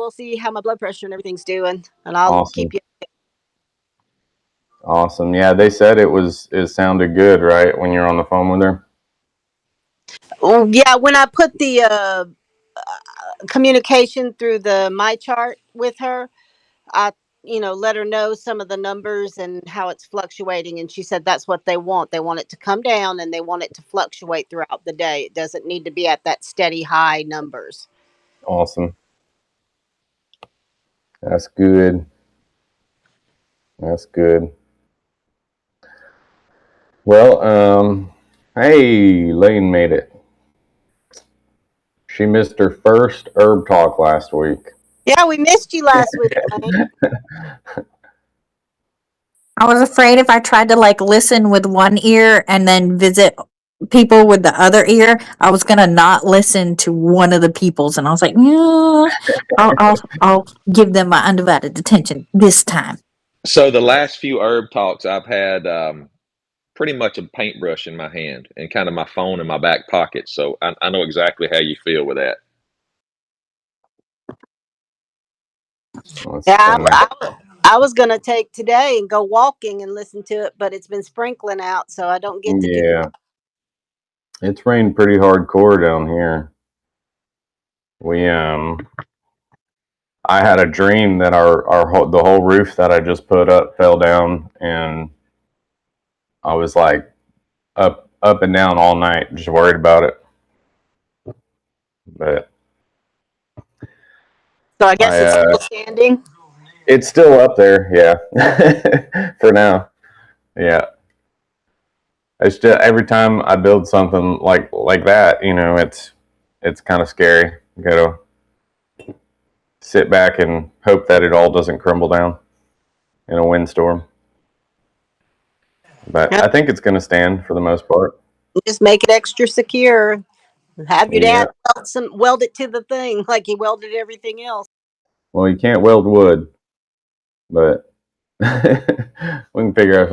we'll see how my blood pressure and everything's doing, and I'll keep Awesome. you. Awesome. Yeah, they said it sounded good, right, when you're on the phone with her? Oh, yeah, when I put the communication through the my chart with her, I let her know some of the numbers and how it's fluctuating, and she said that's what they want. They want it to come down and they want it to fluctuate throughout the day. It doesn't need to be at that steady high numbers. Awesome. That's good. That's good. Well, hey, Lane made it. She missed her first herb talk last week. Yeah, we missed you last week, Lane. I was afraid if I tried to like listen with one ear and then visit people with the other ear, I was gonna not listen to one of the peoples, and I was like, yeah, I'll give them my undivided attention this time. So the last few herb talks, I've had pretty much a paintbrush in my hand and kind of my phone in my back pocket. So I know exactly how you feel with that. That's Yeah, funny. I was gonna take today and go walking and listen to it, but it's been sprinkling out, so I don't get to do. Yeah, it's rained pretty hardcore down here. We I had a dream that the whole roof that I just put up fell down, and I was like up and down all night, just worried about it. But So I guess I it's still standing. it's still up there, yeah. For now, yeah. It's just every time I build something like that, it's kind of scary. You gotta sit back and hope that it all doesn't crumble down in a windstorm. But Yep. I think it's going to stand for the most part. Just make it extra secure. Have your Yeah. dad weld it to the thing like he welded everything else. Well, you can't weld wood, but we can figure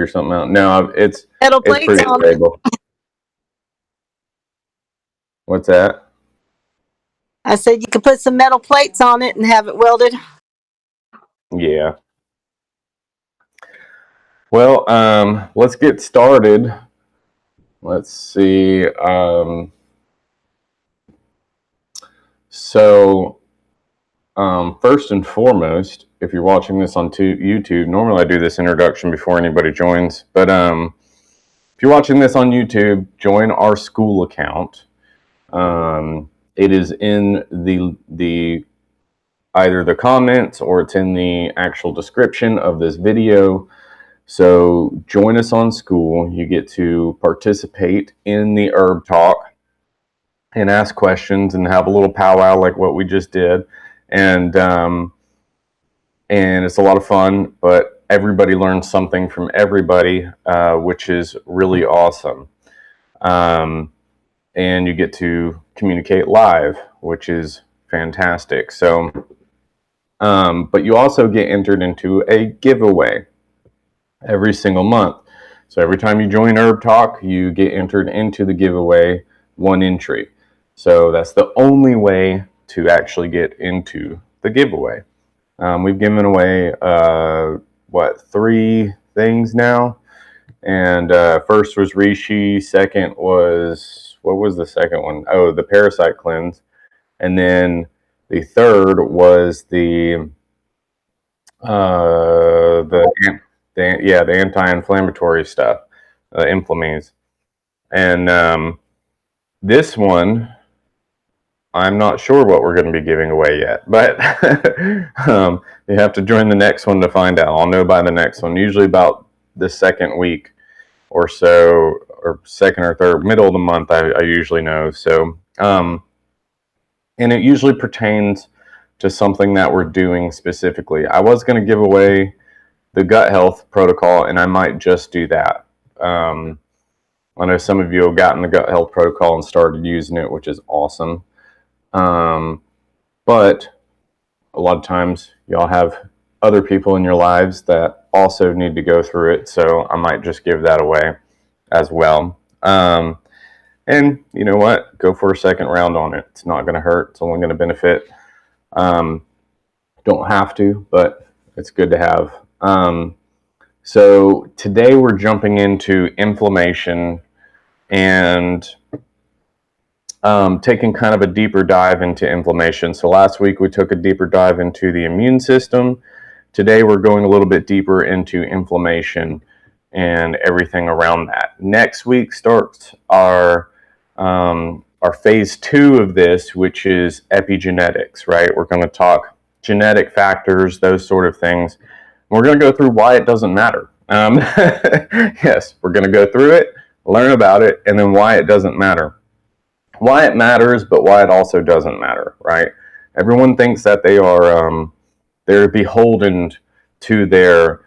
something out. No, Metal it's plates pretty on it. stable. What's that? I said you could put some metal plates on it and have it welded. Yeah. Well, let's get started. Let's see. So, first and foremost, if you're watching this on YouTube, normally I do this introduction before anybody joins, but if you're watching this on YouTube, join our school account. It is in the either the comments or it's in the actual description of this video. So join us on school. You get to participate in the herb talk and ask questions and have a little powwow like what we just did, and it's a lot of fun. But everybody learns something from everybody, which is really awesome. And you get to communicate live, which is fantastic. So, but you also get entered into a giveaway every single month. So every time you join Herb Talk, you get entered into the giveaway, one entry. So that's the only way to actually get into the giveaway. We've given away, 3 things now? And first was Reishi, second was, what was the second one? Oh, the Parasite Cleanse. And then the third was the anti-inflammatory stuff, Inflamease. And this one, I'm not sure what we're going to be giving away yet, but you have to join the next one to find out. I'll know by the next one, usually about the second week or so, or second or third, middle of the month, I usually know. So, and it usually pertains to something that we're doing specifically. I was going to give away the gut health protocol, and I might just do that. I know some of you have gotten the gut health protocol and started using it, which is awesome. But a lot of times y'all have other people in your lives that also need to go through it, so I might just give that away as well. And you know what? Go for a second round on it. It's not going to hurt. It's only going to benefit. Don't have to, but it's good to have. So today we're jumping into inflammation and taking kind of a deeper dive into inflammation. So last week we took a deeper dive into the immune system. Today we're going a little bit deeper into inflammation and everything around that. Next week starts our phase 2 of this, which is epigenetics, right? We're going to talk genetic factors, those sort of things. We're going to go through why it doesn't matter. Yes, we're going to go through it, learn about it, and then why it doesn't matter. Why it matters, but why it also doesn't matter, right? Everyone thinks that they're beholden to their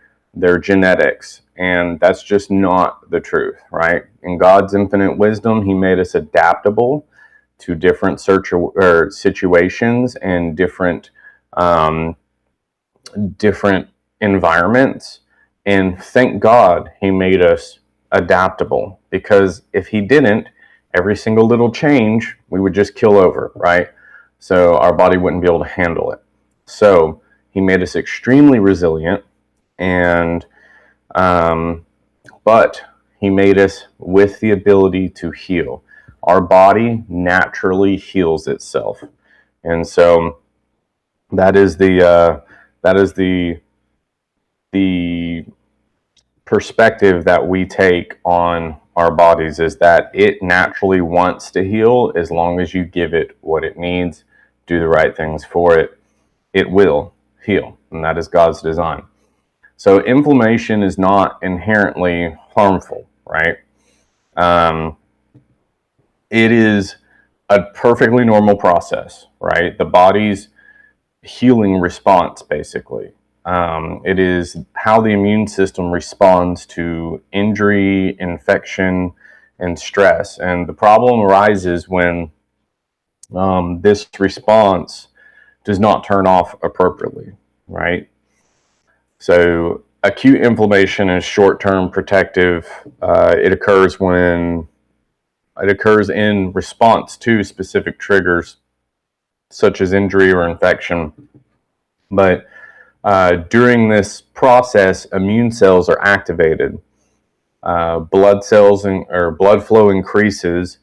genetics, and that's just not the truth, right? In God's infinite wisdom, He made us adaptable to different situations and different environments. And thank God He made us adaptable, because if He didn't, every single little change we would just kill over, right? So our body wouldn't be able to handle it. So He made us extremely resilient, and but He made us with the ability to heal. Our body naturally heals itself, and so that is the perspective that we take on our bodies, is that it naturally wants to heal as long as you give it what it needs, do the right things for it. It will heal, and that is God's design. So inflammation is not inherently harmful, right? It is a perfectly normal process, right? The body's healing response, basically. It is how the immune system responds to injury, infection, and stress. And the problem arises when this response does not turn off appropriately, right? So acute inflammation is short-term protective. It occurs in response to specific triggers, such as injury or infection. But during this process, immune cells are activated. Blood flow increases,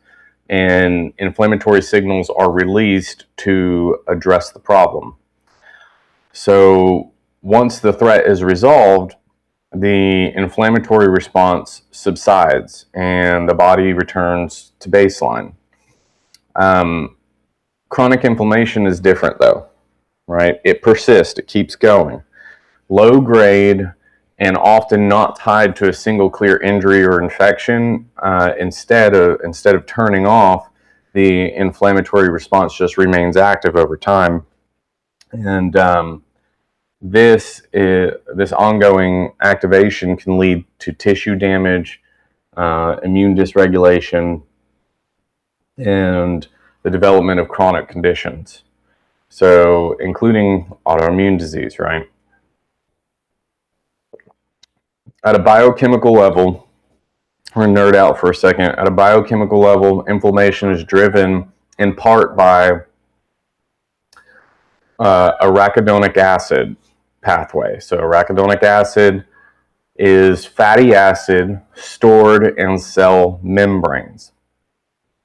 and inflammatory signals are released to address the problem. So once the threat is resolved, the inflammatory response subsides and the body returns to baseline. Chronic inflammation is different, though, right? It persists, it keeps going. Low grade and often not tied to a single clear injury or infection. Instead of turning off, the inflammatory response just remains active over time. And this ongoing activation can lead to tissue damage, immune dysregulation, and the development of chronic conditions. So, including autoimmune disease, right? At a biochemical level, we're going to nerd out for a second. At a biochemical level, inflammation is driven in part by arachidonic acid pathway. So arachidonic acid is fatty acid stored in cell membranes.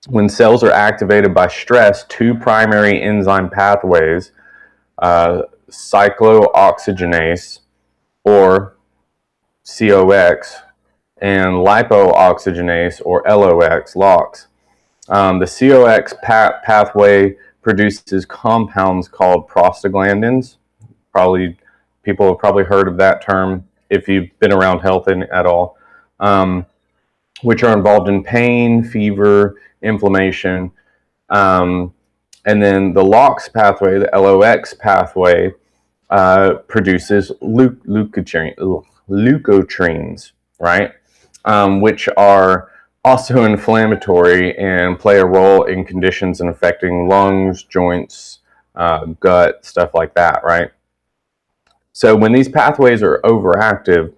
When cells are activated by stress, two primary enzyme pathways, cyclooxygenase, or COX, and lipooxygenase, or LOX. The COX pathway produces compounds called prostaglandins. People have probably heard of that term if you've been around health at all, which are involved in pain, fever, inflammation. And then the LOX pathway, the LOX pathway, produces leukotrienes, right? Which are also inflammatory and play a role in conditions affecting lungs, joints, gut, stuff like that, right? So when these pathways are overactive,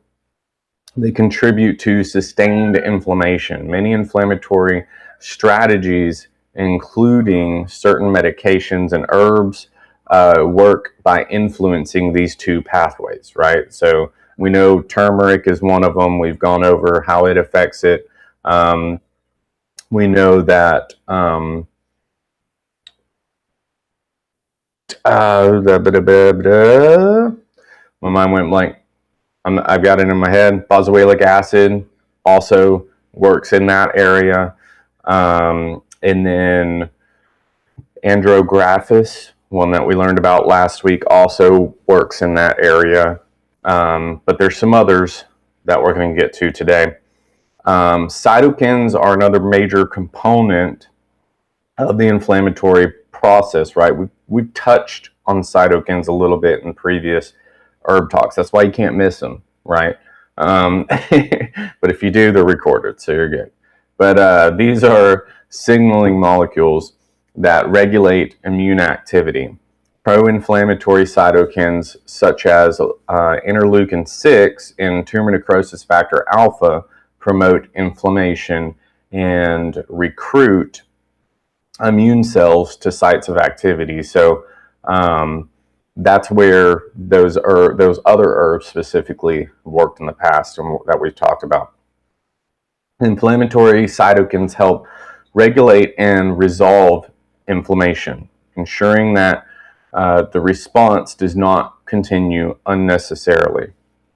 they contribute to sustained inflammation. Many inflammatory strategies, including certain medications and herbs, work by influencing these two pathways, right? So we know turmeric is one of them. We've gone over how it affects it. We know that my mind went blank. I've got it in my head. Boswellic acid also works in that area. And then andrographis, one that we learned about last week, also works in that area. But there's some others that we're going to get to today. Cytokines are another major component of the inflammatory process, right? We've touched on cytokines a little bit in previous herb talks. That's why you can't miss them, right? But if you do, they're recorded, so you're good. But these are signaling molecules that regulate immune activity. Pro-inflammatory cytokines such as interleukin 6 and tumor necrosis factor alpha promote inflammation and recruit immune cells to sites of activity. So that's where those other herbs specifically worked in the past and that we've talked about. Inflammatory cytokines help regulate and resolve inflammation, ensuring that the response does not continue unnecessarily,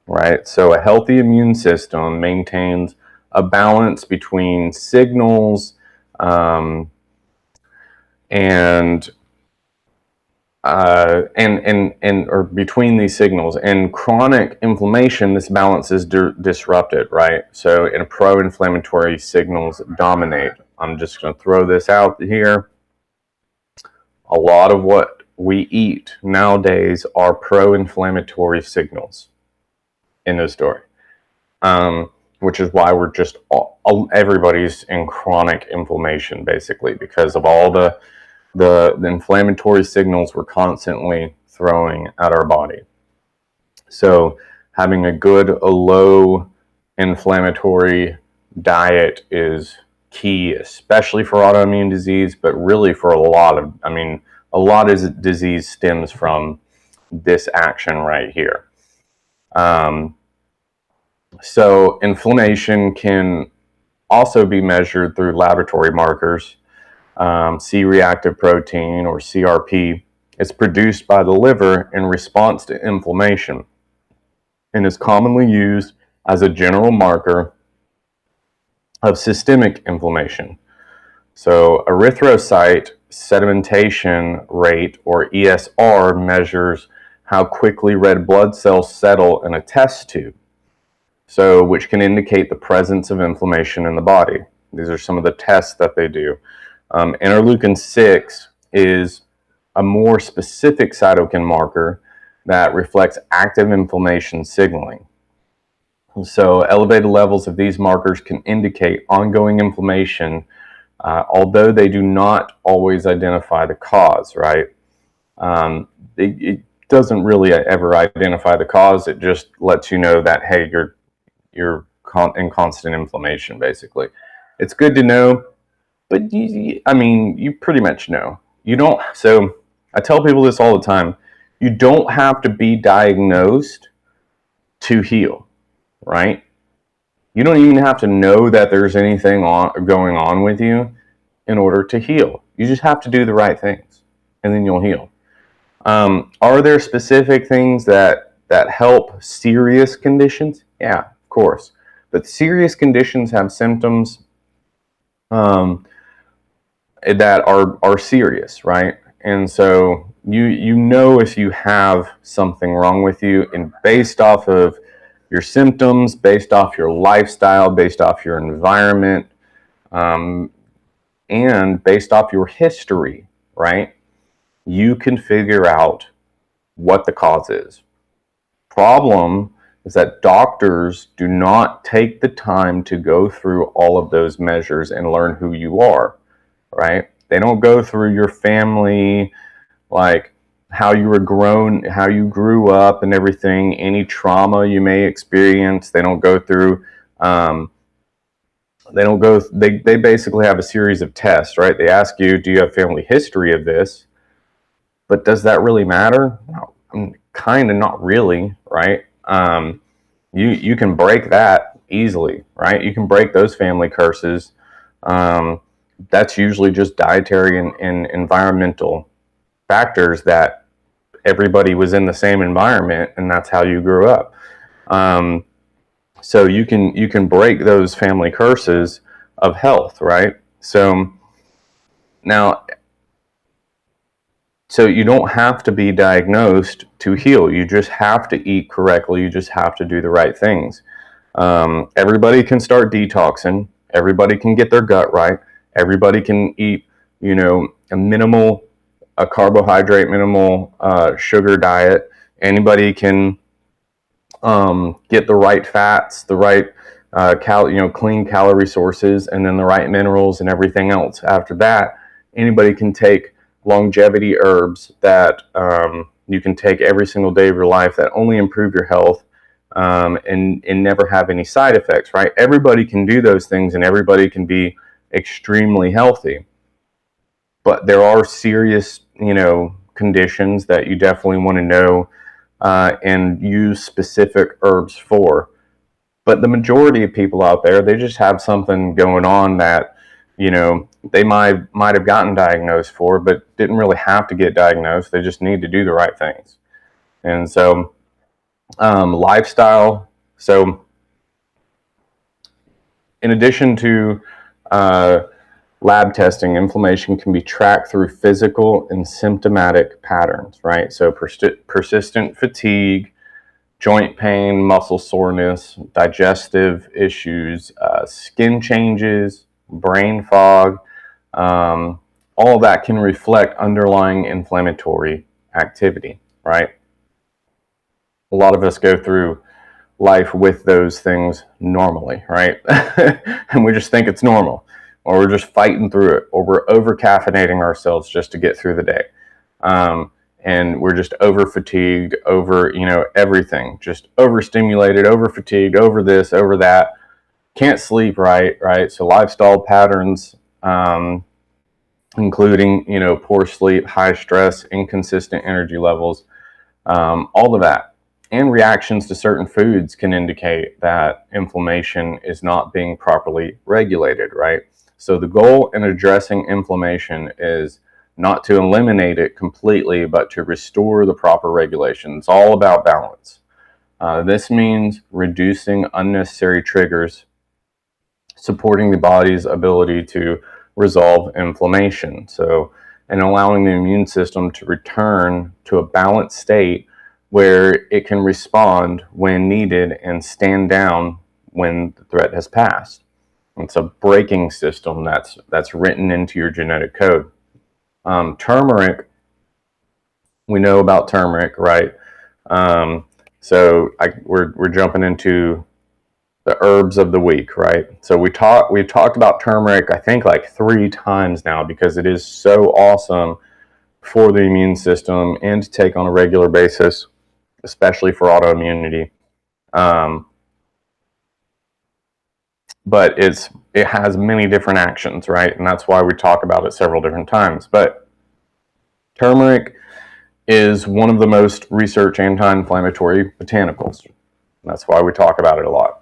right? So a healthy immune system maintains a balance between signals or between these signals and chronic inflammation. This balance is disrupted, right? So in pro-inflammatory signals dominate. I'm just going to throw this out here. A lot of what we eat nowadays are pro-inflammatory signals in the story, which is why we're just everybody's in chronic inflammation, basically, because of all the inflammatory signals we're constantly throwing at our body. So having a low inflammatory diet is key, especially for autoimmune disease, but really for a lot of disease stems from this action right here. So inflammation can also be measured through laboratory markers. C-reactive protein, or CRP, is produced by the liver in response to inflammation and is commonly used as a general marker of systemic inflammation. So erythrocyte sedimentation rate, or ESR, measures how quickly red blood cells settle in a test tube, so which can indicate the presence of inflammation in the body. These are some of the tests that they do. Interleukin 6 is a more specific cytokine marker that reflects active inflammation signaling. So elevated levels of these markers can indicate ongoing inflammation, although they do not always identify the cause, right? It doesn't really ever identify the cause. It just lets you know that, hey, you're in constant inflammation, basically. It's good to know. But you pretty much know. You don't. So I tell people this all the time. You don't have to be diagnosed to heal, right? You don't even have to know that there's anything going on with you in order to heal. You just have to do the right things, and then you'll heal. Are there specific things that help serious conditions? Yeah, of course. But serious conditions have symptoms that are serious, right? And so you know if you have something wrong with you, and based off of your symptoms, based off your lifestyle, based off your environment, and based off your history, right? You can figure out what the cause is. Problem is that doctors do not take the time to go through all of those measures and learn who you are. Right? They don't go through your family, like how you were grown, how you grew up and everything, any trauma you may experience. They don't go through, they basically have a series of tests, right? They ask you, do you have family history of this? But does that really matter? No, kind of not really, right? You can break that easily, right? You can break those family curses. That's usually just dietary and environmental factors that everybody was in the same environment, and that's how you grew up. So you can break those family curses of health, right? Now, so you don't have to be diagnosed to heal. You just have to eat correctly. You just have to do the right things. Everybody can start detoxing. Everybody can get their gut right. Everybody can eat, a carbohydrate, minimal sugar diet. Anybody can get the right fats, the right clean calorie sources, and then the right minerals and everything else. After that, anybody can take longevity herbs that you can take every single day of your life that only improve your health, and never have any side effects, right? Everybody can do those things and everybody can be extremely healthy. But there are serious, conditions that you definitely want to know and use specific herbs for. But the majority of people out there, they just have something going on that, they might have gotten diagnosed for, but didn't really have to get diagnosed. They just need to do the right things. And so, lifestyle. So, in addition to lab testing, inflammation can be tracked through physical and symptomatic patterns, right? So, persistent fatigue, joint pain, muscle soreness, digestive issues, skin changes, brain fog, all of that can reflect underlying inflammatory activity, right? A lot of us go through life with those things normally, right? And we just think it's normal, or we're just fighting through it, or we're over caffeinating ourselves just to get through the day. And we're just over fatigued, over, everything, just overstimulated, over fatigued, over this, over that, can't sleep right? So lifestyle patterns, including, poor sleep, high stress, inconsistent energy levels, all of that. And reactions to certain foods can indicate that inflammation is not being properly regulated, right? So the goal in addressing inflammation is not to eliminate it completely, but to restore the proper regulation. It's all about balance. This means reducing unnecessary triggers, supporting the body's ability to resolve inflammation. So, and allowing the immune system to return to a balanced state where it can respond when needed and stand down when the threat has passed. It's a braking system that's written into your genetic code. Turmeric, we know about turmeric, right? We're jumping into the herbs of the week, right? So we've talked about turmeric, I think, like 3 times now, because it is so awesome for the immune system and to take on a regular basis, especially for autoimmunity. But it has many different actions, right? And that's why we talk about it several different times. But turmeric is one of the most researched anti-inflammatory botanicals. That's why we talk about it a lot.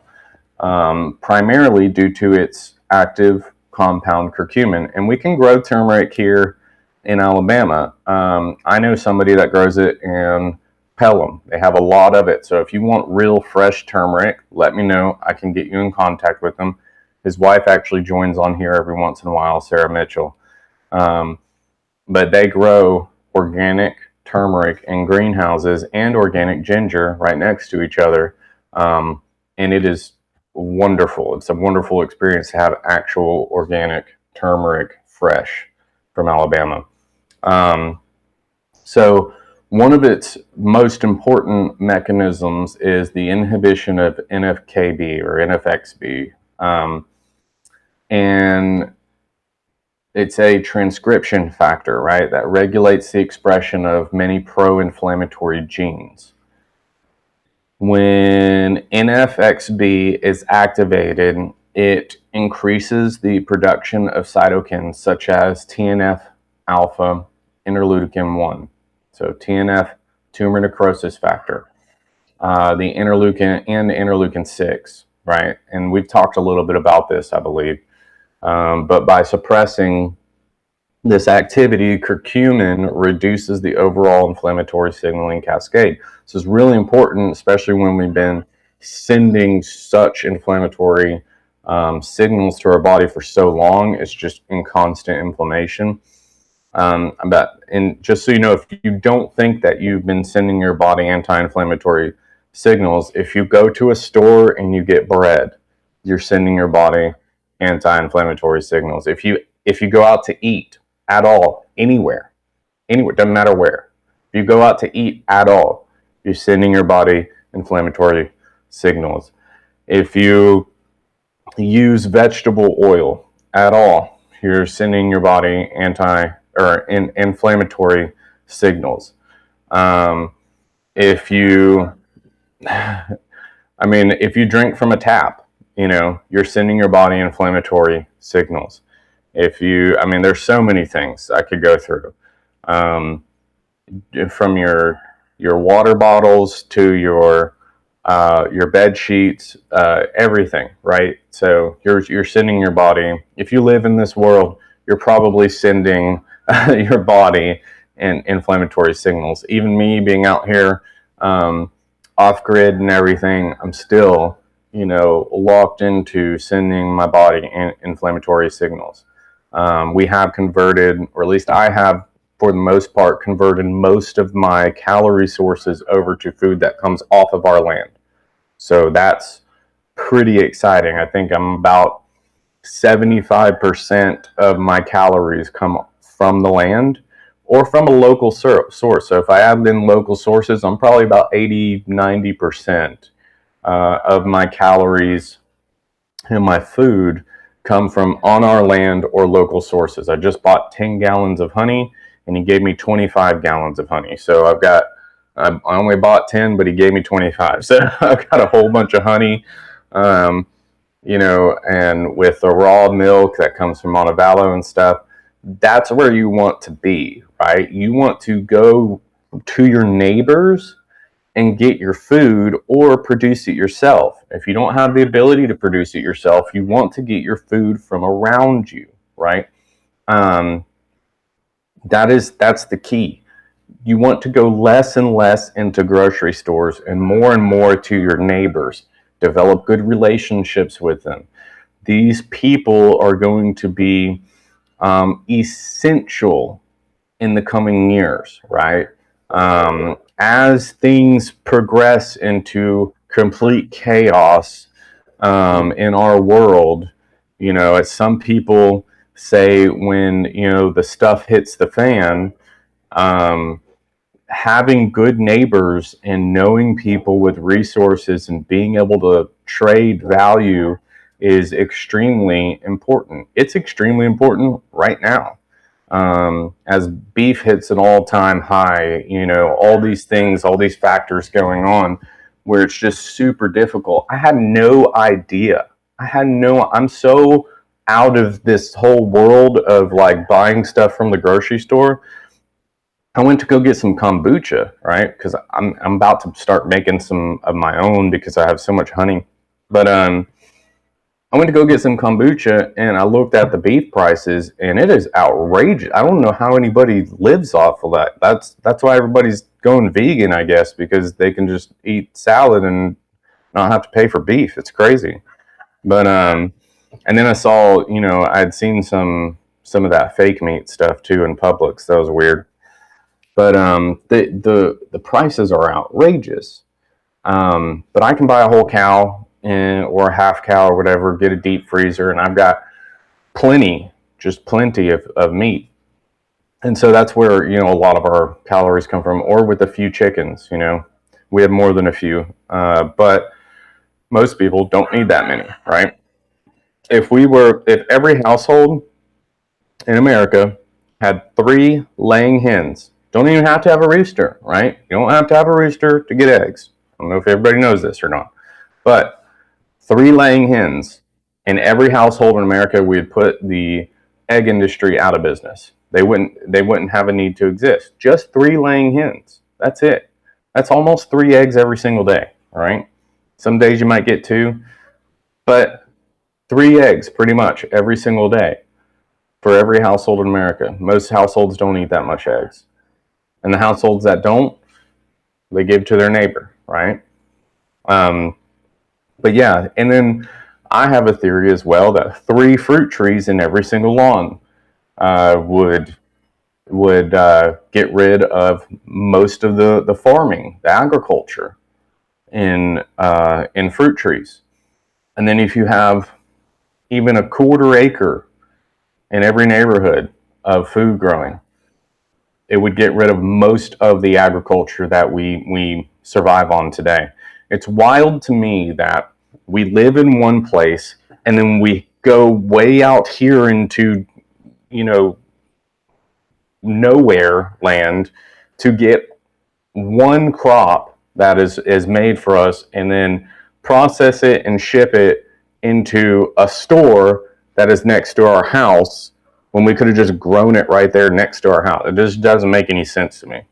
Primarily due to its active compound curcumin. And we can grow turmeric here in Alabama. I know somebody that grows it in Pelham. They have a lot of it. So if you want real fresh turmeric, let me know. I can get you in contact with him. His wife actually joins on here every once in a while, Sarah Mitchell. But they grow organic turmeric in greenhouses and organic ginger right next to each other. And it is wonderful. It's a wonderful experience to have actual organic turmeric fresh from Alabama. So one of its most important mechanisms is the inhibition of NFKB or NFXB. And it's a transcription factor, right, that regulates the expression of many pro-inflammatory genes. When NFXB is activated, it increases the production of cytokines such as TNF alpha, interleukin 1. So TNF, tumor necrosis factor, the interleukin and interleukin 6, right? And we've talked a little bit about this, I believe. But by suppressing this activity, curcumin reduces the overall inflammatory signaling cascade. So it's really important, especially when we've been sending such inflammatory signals to our body for so long. It's just in constant inflammation. And just so you know, if you don't think that you've been sending your body anti-inflammatory signals, if you go to a store and you get bread, you're sending your body anti-inflammatory signals. If you go out to eat at all, anywhere, doesn't matter where. If you go out to eat at all, you're sending your body inflammatory signals. If you use vegetable oil at all, you're sending your body inflammatory signals. If you, if you drink from a tap, you're sending your body inflammatory signals. There's so many things I could go through, from your water bottles to your bed sheets, everything, right? So you're sending your body. If you live in this world, you're probably sending your body inflammatory signals. Even me being out here, off grid and everything, I'm still, locked into sending my body inflammatory signals. We have converted, or at least I have, for the most part, converted most of my calorie sources over to food that comes off of our land. So that's pretty exciting. I think I'm about 75% of my calories come from the land or from a local source. So if I add in local sources, I'm probably about 80-90% of my calories in my food come from on our land or local sources. I just bought 10 gallons of honey and he gave me 25 gallons of honey. So I only bought 10, but he gave me 25. So I've got a whole bunch of honey, and with the raw milk that comes from Montevallo and stuff. That's where you want to be, right? You want to go to your neighbors and get your food or produce it yourself. If you don't have the ability to produce it yourself, you want to get your food from around you, right? That's the key. You want to go less and less into grocery stores and more to your neighbors. Develop good relationships with them. These people are going to be essential in the coming years, right? As things progress into complete chaos in our world, as some people say, when the stuff hits the fan, having good neighbors and knowing people with resources and being able to trade value is extremely important. It's extremely important right now. As beef hits an all-time high, all these things, all these factors going on where it's just super difficult. I had no idea. I'm so out of this whole world of like buying stuff from the grocery store. I went to go get some kombucha, right? Because I'm about to start making some of my own because I have so much honey. But I went to go get some kombucha and I looked at the beef prices and it is outrageous. I don't know how anybody lives off of that. That's why everybody's going vegan, I guess, because they can just eat salad and not have to pay for beef. It's crazy. But and then I saw, I'd seen some of that fake meat stuff too in Publix. That was weird. But the prices are outrageous. But I can buy a whole cow or a half cow or whatever, get a deep freezer, and I've got plenty of meat. And so that's where, a lot of our calories come from, or with a few chickens, we have more than a few. But most people don't need that many, right? If every household in America had 3 laying hens, don't even have to have a rooster, right? You don't have to have a rooster to get eggs. I don't know if everybody knows this or not. But 3 laying hens in every household in America, we'd put the egg industry out of business. They wouldn't have a need to exist. Just 3 laying hens. That's it. That's almost 3 eggs every single day, right? Some days you might get 2, but 3 eggs pretty much every single day for every household in America. Most households don't eat that much eggs. And the households that don't, they give to their neighbor, right? But yeah, and then I have a theory as well that 3 fruit trees in every single lawn would get rid of most of the farming, the agriculture in fruit trees. And then if you have even a 1/4 acre in every neighborhood of food growing, it would get rid of most of the agriculture that we survive on today. It's wild to me that we live in one place and then we go way out here into, nowhere land to get one crop that is made for us and then process it and ship it into a store that is next to our house when we could have just grown it right there next to our house. It just doesn't make any sense to me.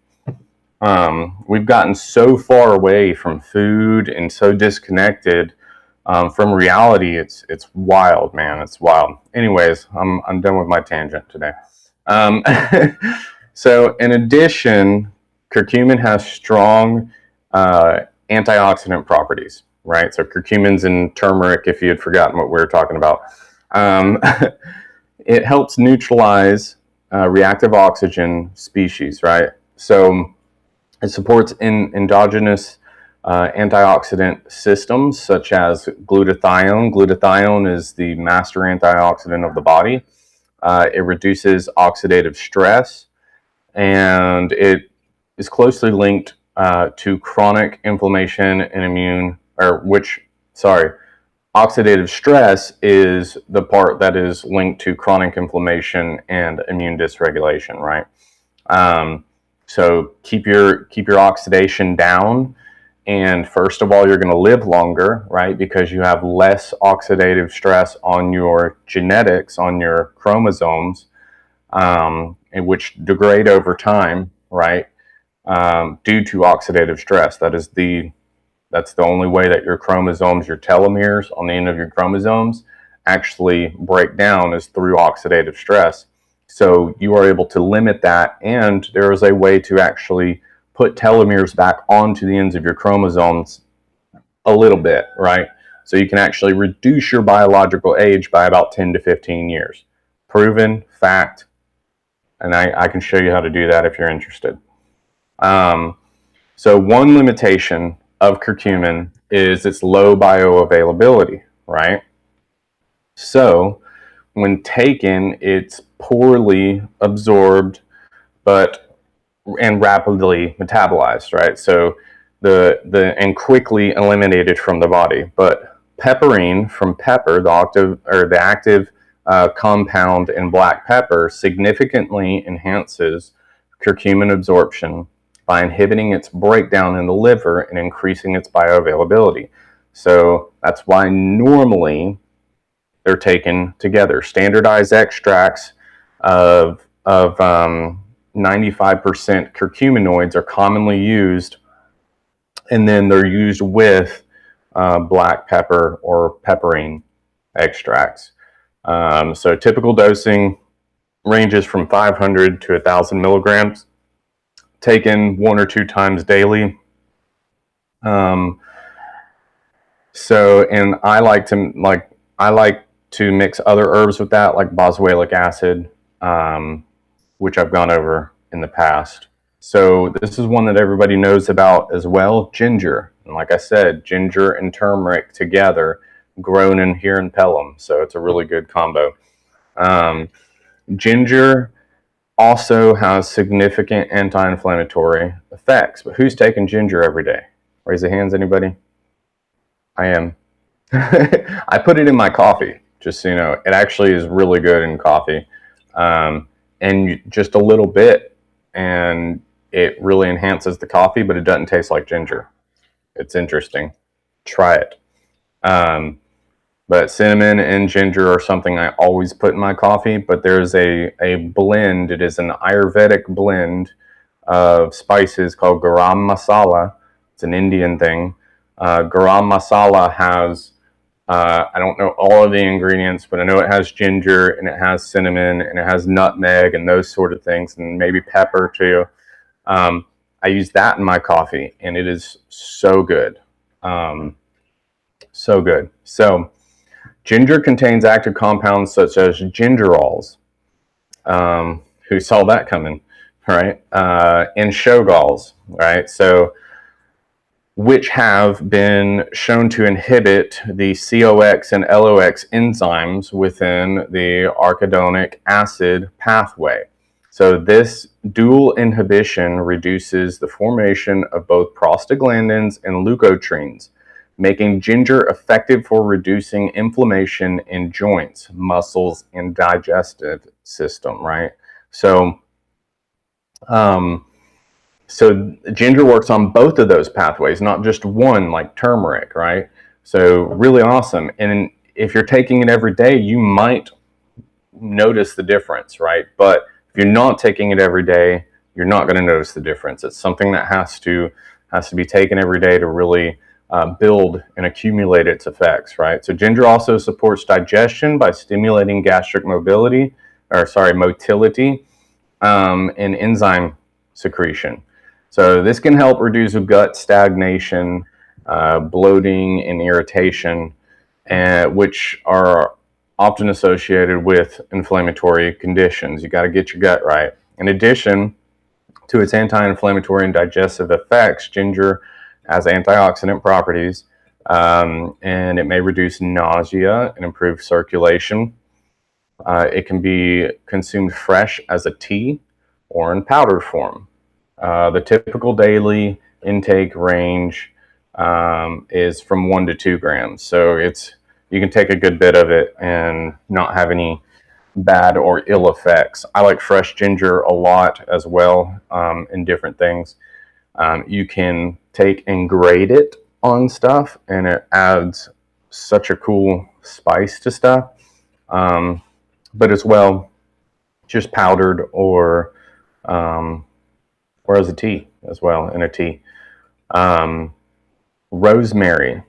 We've gotten so far away from food and so disconnected from reality. It's wild, man. It's wild. Anyways, I'm done with my tangent today. So in addition, curcumin has strong antioxidant properties, right? So curcumin's in turmeric, if you had forgotten what we were talking about. It helps neutralize reactive oxygen species, right? So it supports endogenous antioxidant systems such as glutathione. Glutathione is the master antioxidant of the body. It reduces oxidative stress, and it is closely linked to chronic inflammation and oxidative stress is the part that is linked to chronic inflammation and immune dysregulation, right? So keep your oxidation down, and first of all, you're going to live longer, right? Because you have less oxidative stress on your genetics, on your chromosomes, which degrade over time, right? Due to oxidative stress. That's the only way that your chromosomes, your telomeres on the end of your chromosomes, actually break down is through oxidative stress. So you are able to limit that, and there is a way to actually put telomeres back onto the ends of your chromosomes a little bit, right? So you can actually reduce your biological age by about 10 to 15 years. Proven fact, and I can show you how to do that if you're interested. So one limitation of curcumin is its low bioavailability, right? So when taken, it's poorly absorbed and rapidly metabolized, right? So and quickly eliminated from the body. But pepperine from pepper, the active compound in black pepper, significantly enhances curcumin absorption by inhibiting its breakdown in the liver and increasing its bioavailability. So that's why normally they're taken together. Standardized extracts of 95% curcuminoids are commonly used, and then they're used with black pepper or pepperine extracts. So typical dosing ranges from 500 to 1,000 milligrams, taken 1 or 2 times daily. And I like to mix other herbs with that, like boswellic acid, which I've gone over in the past. So this is one that everybody knows about as well, ginger. And like I said, ginger and turmeric together, grown in here in Pelham. So it's a really good combo. Ginger also has significant anti-inflammatory effects. But who's taking ginger every day? Raise the hands, anybody? I am. I put it in my coffee, just so you know. It actually is really good in coffee. And just a little bit, and it really enhances the coffee, but it doesn't taste like ginger. It's interesting. Try it. But cinnamon and ginger are something I always put in my coffee. But there's a blend. It is an Ayurvedic blend of spices called garam masala. It's an Indian thing. Garam masala has, I don't know all of the ingredients, but I know it has ginger and it has cinnamon and it has nutmeg and those sort of things, and maybe pepper too. I use that in my coffee, and it is so good. So good. So, ginger contains active compounds such as gingerols. Who saw that coming, right? And shogols, right? So, which have been shown to inhibit the COX and LOX enzymes within the arachidonic acid pathway. So this dual inhibition reduces the formation of both prostaglandins and leukotrienes, making ginger effective for reducing inflammation in joints, muscles, and digestive system, right? So ginger works on both of those pathways, not just one like turmeric, right? So really awesome. And if you're taking it every day, you might notice the difference, right? But if you're not taking it every day, you're not going to notice the difference. It's something that has to be taken every day to really build and accumulate its effects, right? So ginger also supports digestion by stimulating gastric motility, and enzyme secretion. So this can help reduce gut stagnation, bloating, and irritation, which are often associated with inflammatory conditions. You got to get your gut right. In addition to its anti-inflammatory and digestive effects, ginger has antioxidant properties, and it may reduce nausea and improve circulation. It can be consumed fresh as a tea or in powder form. The typical daily intake range is from 1 to 2 grams. So you can take a good bit of it and not have any bad or ill effects. I like fresh ginger a lot as well in different things. You can take and grate it on stuff, and it adds such a cool spice to stuff. But as well, just powdered or as a tea as well, in a tea. Rosemary.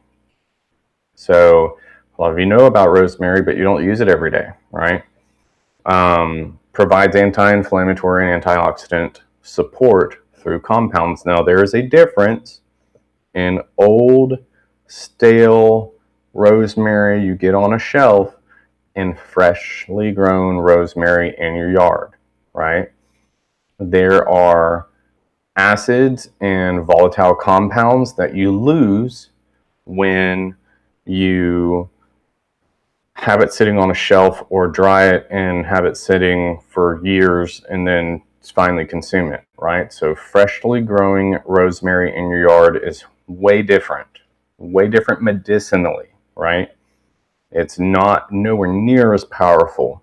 So a lot of you know about rosemary, but you don't use it every day, right? Provides anti-inflammatory and antioxidant support through compounds. Now, there is a difference in old, stale rosemary you get on a shelf and freshly grown rosemary in your yard, right? There are acids and volatile compounds that you lose when you have it sitting on a shelf or dry it and have it sitting for years and then finally consume it, right? So freshly growing rosemary in your yard is way different medicinally, right? It's not nowhere near as powerful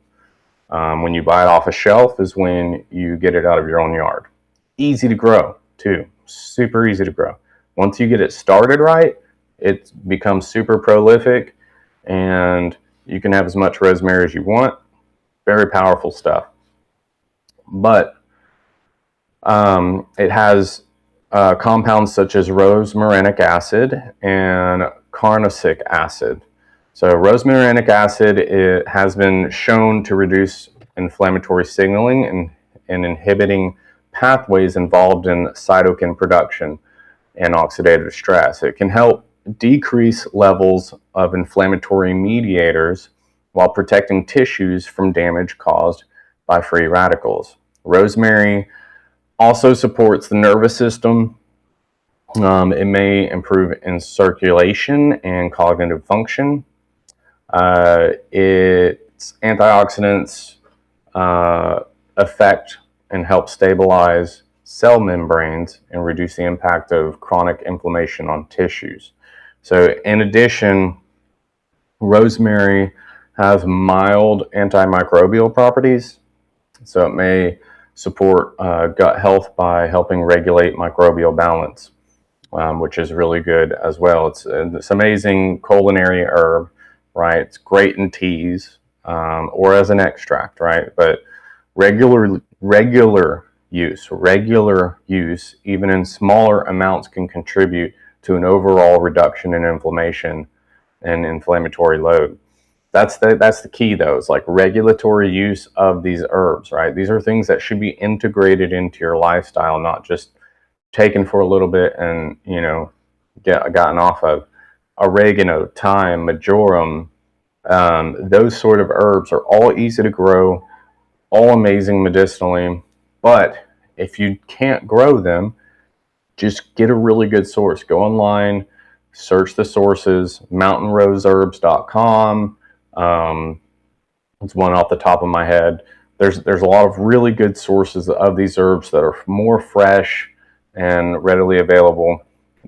when you buy it off a shelf as when you get it out of your own yard. Easy to grow too, super easy to grow. Once you get it started right, it becomes super prolific, and you can have as much rosemary as you want. Very powerful stuff. But it has compounds such as rosmarinic acid and carnosic acid. So rosmarinic acid, it has been shown to reduce inflammatory signaling and inhibiting pathways involved in cytokine production and oxidative stress. It can help decrease levels of inflammatory mediators while protecting tissues from damage caused by free radicals. Rosemary also supports the nervous system. It may improve in circulation and cognitive function. Its antioxidants affect and help stabilize cell membranes and reduce the impact of chronic inflammation on tissues. So in addition, rosemary has mild antimicrobial properties. So it may support gut health by helping regulate microbial balance, which is really good as well. It's amazing culinary herb right? It's great in teas or as an extract, right? But regular use, even in smaller amounts, can contribute to an overall reduction in inflammation and inflammatory load. That's the key, though. It's like regulatory use of these herbs, right? These are things that should be integrated into your lifestyle, not just taken for a little bit and gotten off of. Oregano, thyme, marjoram, those sort of herbs are all easy to grow, all amazing medicinally. But if you can't grow them, just get a really good source. Go online, search the sources. mountainroseherbs.com. It's one off the top of my head. There's a lot of really good sources of these herbs that are more fresh and readily available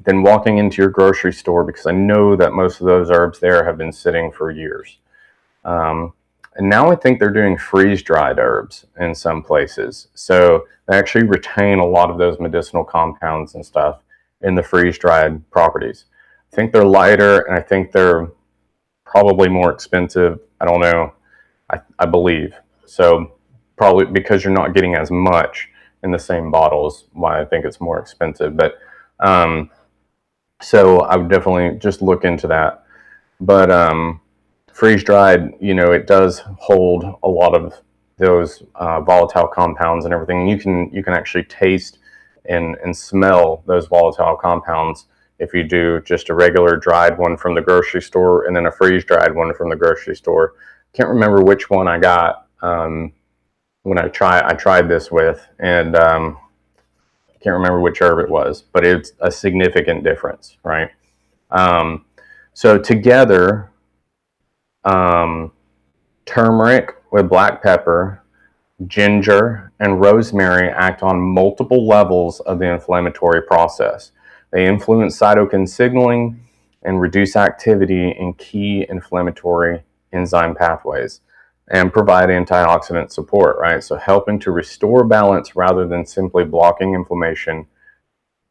than walking into your grocery store, because I know that most of those herbs there have been sitting for years. And now I think they're doing freeze-dried herbs in some places. So they actually retain a lot of those medicinal compounds and stuff in the freeze-dried properties. I think they're lighter, and I think they're probably more expensive. I don't know. I believe. So probably because you're not getting as much in the same bottles, why I think it's more expensive. But so I would definitely just look into that. But freeze-dried, it does hold a lot of those volatile compounds and everything. You can actually taste and smell those volatile compounds if you do just a regular dried one from the grocery store and then a freeze-dried one from the grocery store. Can't remember which one I got when I tried this with, and can't remember which herb it was, but it's a significant difference, right? So together, turmeric with black pepper, ginger, and rosemary act on multiple levels of the inflammatory process. They influence cytokine signaling and reduce activity in key inflammatory enzyme pathways and provide antioxidant support, right? So helping to restore balance rather than simply blocking inflammation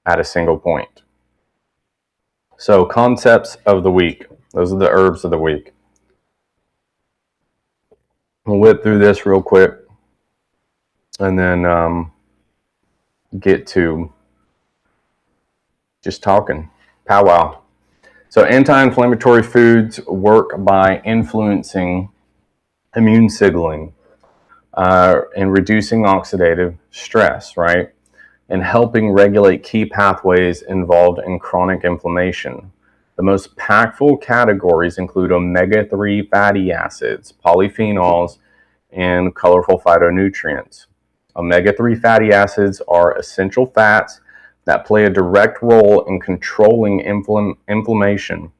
at a single point. So concepts of the week. Those are the herbs of the week. We'll whip through this real quick and then get to just talking. Powwow. So anti-inflammatory foods work by influencing immune signaling and reducing oxidative stress, right? And helping regulate key pathways involved in chronic inflammation. The most impactful categories include omega-3 fatty acids, polyphenols, and colorful phytonutrients. Omega-3 fatty acids are essential fats that play a direct role in controlling inflammation.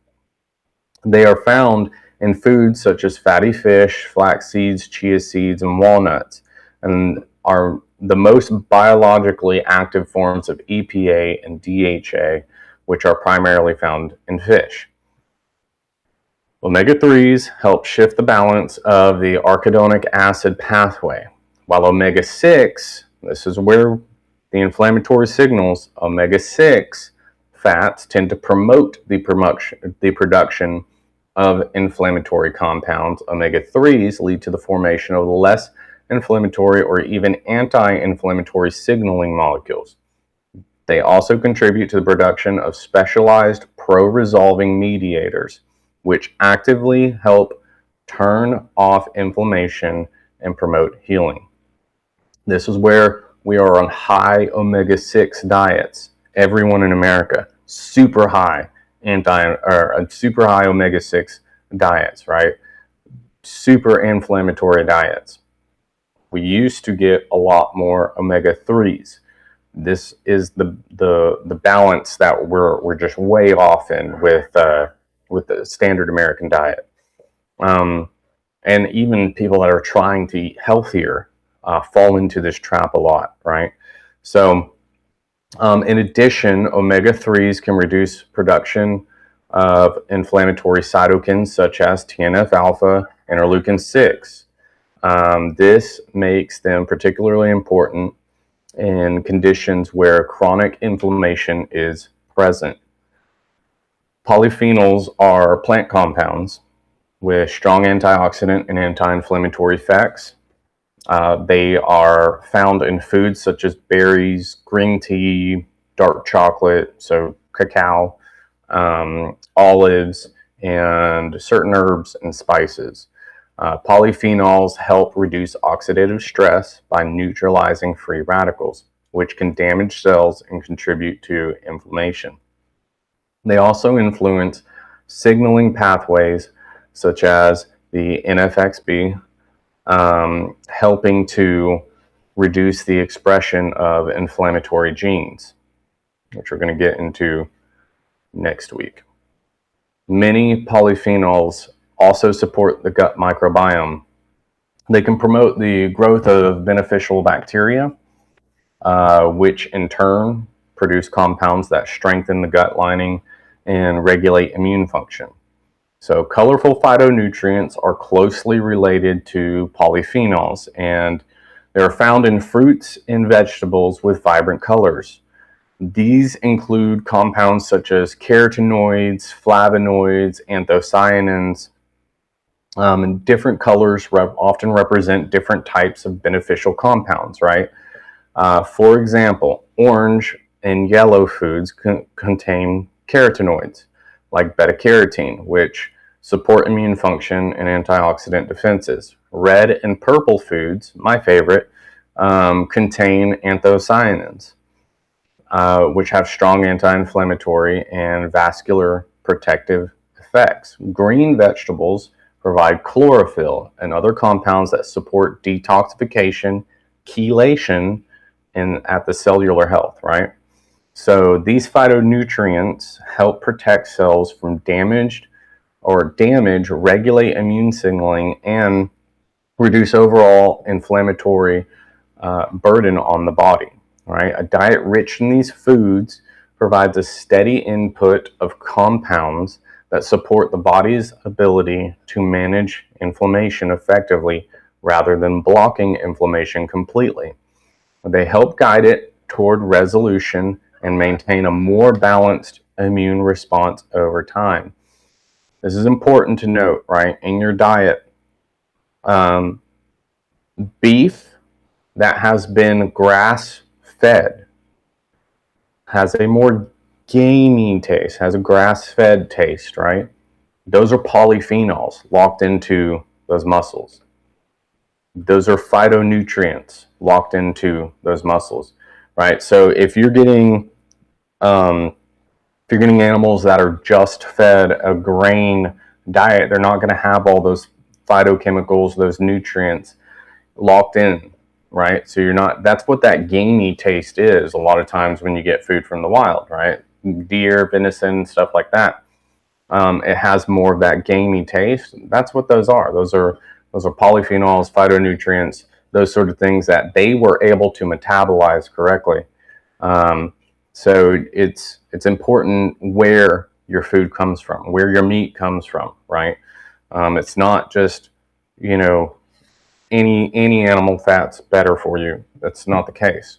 They are found in foods such as fatty fish, flax seeds, chia seeds, and walnuts, and are the most biologically active forms of EPA and DHA, which are primarily found in fish. Omega-3s help shift the balance of the arachidonic acid pathway, while omega-6, this is where the inflammatory signals, omega-6 fats tend to promote the production of inflammatory compounds. Omega-3s lead to the formation of less inflammatory or even anti-inflammatory signaling molecules. They also contribute to the production of specialized pro-resolving mediators, which actively help turn off inflammation and promote healing. This is where we are on high omega-6 diets. Everyone in America, super high super high omega-6 diets, right? Super inflammatory diets. We used to get a lot more omega-3s. This is the balance that we're just way off in with the standard American diet. And even people that are trying to eat healthier fall into this trap a lot, right? So in addition, omega-3s can reduce production of inflammatory cytokines such as TNF-alpha, interleukin-6. This makes them particularly important in conditions where chronic inflammation is present. Polyphenols are plant compounds with strong antioxidant and anti-inflammatory effects. They are found in foods such as berries, green tea, dark chocolate, so cacao, olives, and certain herbs and spices. Polyphenols help reduce oxidative stress by neutralizing free radicals, which can damage cells and contribute to inflammation. They also influence signaling pathways such as the NFXB, helping to reduce the expression of inflammatory genes, which we're going to get into next week. Many polyphenols also support the gut microbiome. They can promote the growth of beneficial bacteria, which in turn produce compounds that strengthen the gut lining and regulate immune function. So colorful phytonutrients are closely related to polyphenols, and they're found in fruits and vegetables with vibrant colors. These include compounds such as carotenoids, flavonoids, anthocyanins, and different colors often represent different types of beneficial compounds, right? For example, orange and yellow foods contain carotenoids, like beta-carotene, which support immune function and antioxidant defenses. Red and purple foods, my favorite, contain anthocyanins, which have strong anti-inflammatory and vascular protective effects. Green vegetables provide chlorophyll and other compounds that support detoxification, chelation, and at the cellular health, right? So these phytonutrients help protect cells from damage, regulate immune signaling, and reduce overall inflammatory burden on the body, right? A diet rich in these foods provides a steady input of compounds that support the body's ability to manage inflammation effectively rather than blocking inflammation completely. They help guide it toward resolution and maintain a more balanced immune response over time. This is important to note, right? In your diet, beef that has been grass-fed has a more gamey taste, has a grass-fed taste, right? Those are polyphenols locked into those muscles. Those are phytonutrients locked into those muscles, right? So if you're getting animals that are just fed a grain diet, they're not going to have all those phytochemicals, those nutrients locked in, right? So you're not, that's what that gamey taste is a lot of times when you get food from the wild, right? Deer, venison, stuff like that. It has more of that gamey taste. That's what those are. Those are polyphenols, phytonutrients, those sort of things that they were able to metabolize correctly. So it's important where your food comes from, where your meat comes from, right? It's not just, you know, any animal fat's better for you. That's not the case.